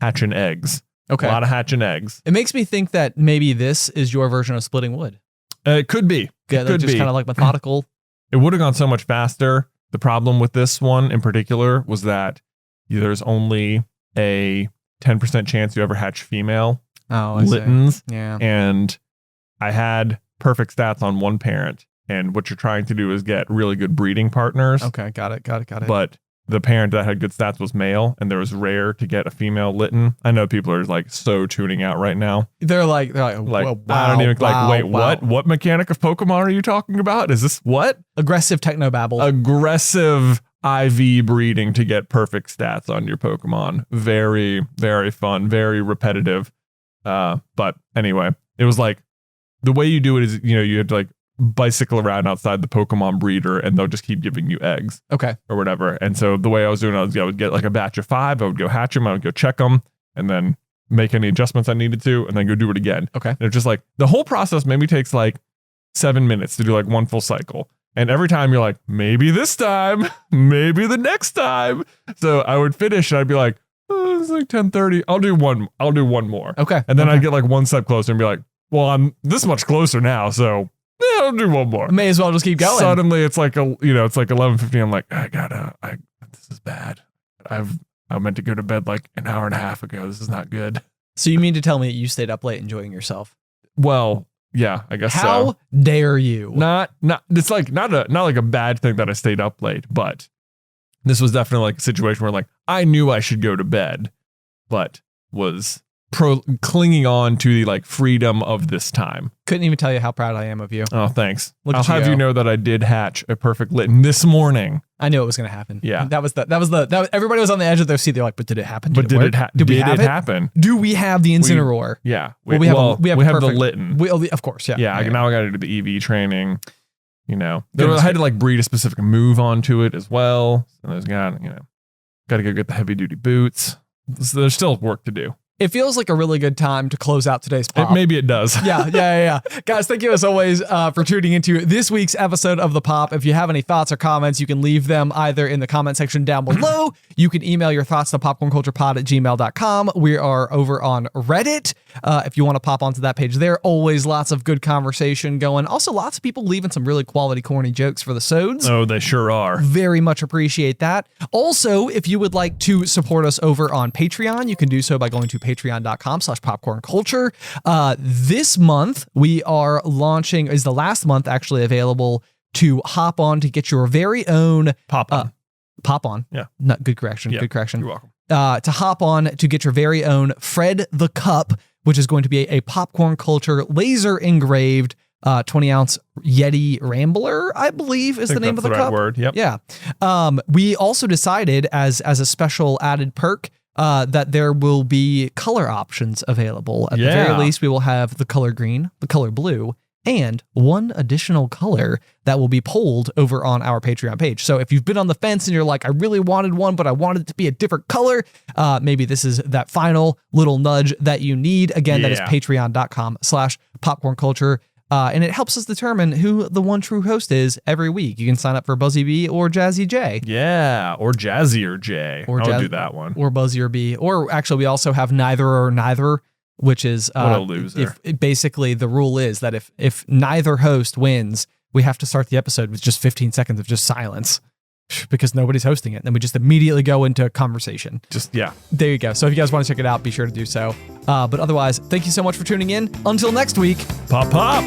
hatching eggs. Okay. A lot of hatching eggs. It makes me think that maybe this is your version of splitting wood. It could be. Yeah, It could just be. kind of like methodical. It would have gone so much faster. The problem with this one in particular was that there's only a 10% chance you ever hatch female Oh, I see. Littens. Yeah. And I had perfect stats on one parent. And what you're trying to do is get really good breeding partners. Okay, got it. But the parent that had good stats was male, and there was rare to get a female Litten. I know people are like so tuning out right now. They're like, Like, wow, I don't even wow, like, wait, wow. what? What mechanic of Pokemon are you talking about? Is this what? Aggressive technobabble. Aggressive IV breeding to get perfect stats on your Pokemon. Very, very fun, very repetitive. But anyway, it was like the way you do it is, you know, you have to like bicycle around outside the Pokemon breeder and they'll just keep giving you eggs Okay. or whatever. And so the way I was doing, I would get like a batch of 5, I would go hatch them, I would go check them, and then make any adjustments I needed to, and then go do it again. Okay. And it's just like the whole process maybe takes like 7 minutes to do like one full cycle. And every time you're like, maybe this time, maybe the next time. So I would finish and I'd be like, oh, it's like 10:30. I'll do one more. Okay. And then okay. I'd get like one step closer and be like, well, I'm this much closer now, so yeah, I'll do one more. May as well just keep going. Suddenly it's like it's like 11:50. I'm like, this is bad. I meant to go to bed like an hour and a half ago. This is not good. So you mean to tell me that you stayed up late enjoying yourself? Well, yeah, I guess so. How dare you? Not it's like not like a bad thing that I stayed up late, but this was definitely like a situation where like I knew I should go to bed, but was clinging on to the like freedom of this time. Couldn't even tell you how proud I am of you. Oh, thanks. Look I'll at you have go. you know that I did hatch a perfect Litten this morning. I knew it was going to happen. Yeah. That was everybody was on the edge of their seat. They're like, but did it happen? But did work? it happen? Did we have it? Happen? Do we have the Incineroar? Yeah. Well, we have the perfect- Litten. Of course. Yeah. Yeah. Now I got to do the EV training. You know, Goodness I had to like breed a specific move onto it as well. And there's got to go get the heavy duty boots. So there's still work to do. It feels like a really good time to close out today's pop. Maybe it does. Yeah. Guys, thank you as always for tuning into this week's episode of The Pop. If you have any thoughts or comments, you can leave them either in the comment section down below. You can email your thoughts to popcornculturepod@gmail.com. We are over on Reddit. If you want to pop onto that page there, always lots of good conversation going. Also, lots of people leaving some really quality corny jokes for the sods. Oh, they sure are. Very much appreciate that. Also, if you would like to support us over on Patreon, you can do so by going to patreon.com/popcornculture. This month, we are launching, is the last month actually available to hop on to get your very own Pop on. Yeah. Not good correction. Yeah, Good correction. You're welcome. To hop on to get your very own Fred the Cup, which is going to be a Popcorn Culture laser engraved 20-ounce Yeti Rambler, I believe is the name of the cup. Word. Yep. Yeah. We also decided as a special added perk that there will be color options available. At the very least, we will have the color green, the color blue, and one additional color that will be polled over on our Patreon page. So if you've been on the fence and you're like, I really wanted one, but I wanted it to be a different color, maybe this is that final little nudge that you need. Again, that is patreon.com/popcornculture. And it helps us determine who the one true host is every week. You can sign up for Buzzy B or Jazzy J. Yeah, or Jazzier J. I'll do that one. Or Buzzier B. Or actually, we also have Neither or Neither, which is what a loser. Basically, the rule is that if neither host wins, we have to start the episode with just 15 seconds of just silence because nobody's hosting it. And then we just immediately go into conversation. There you go. So if you guys want to check it out, be sure to do so. But otherwise, thank you so much for tuning in. Until next week, pop.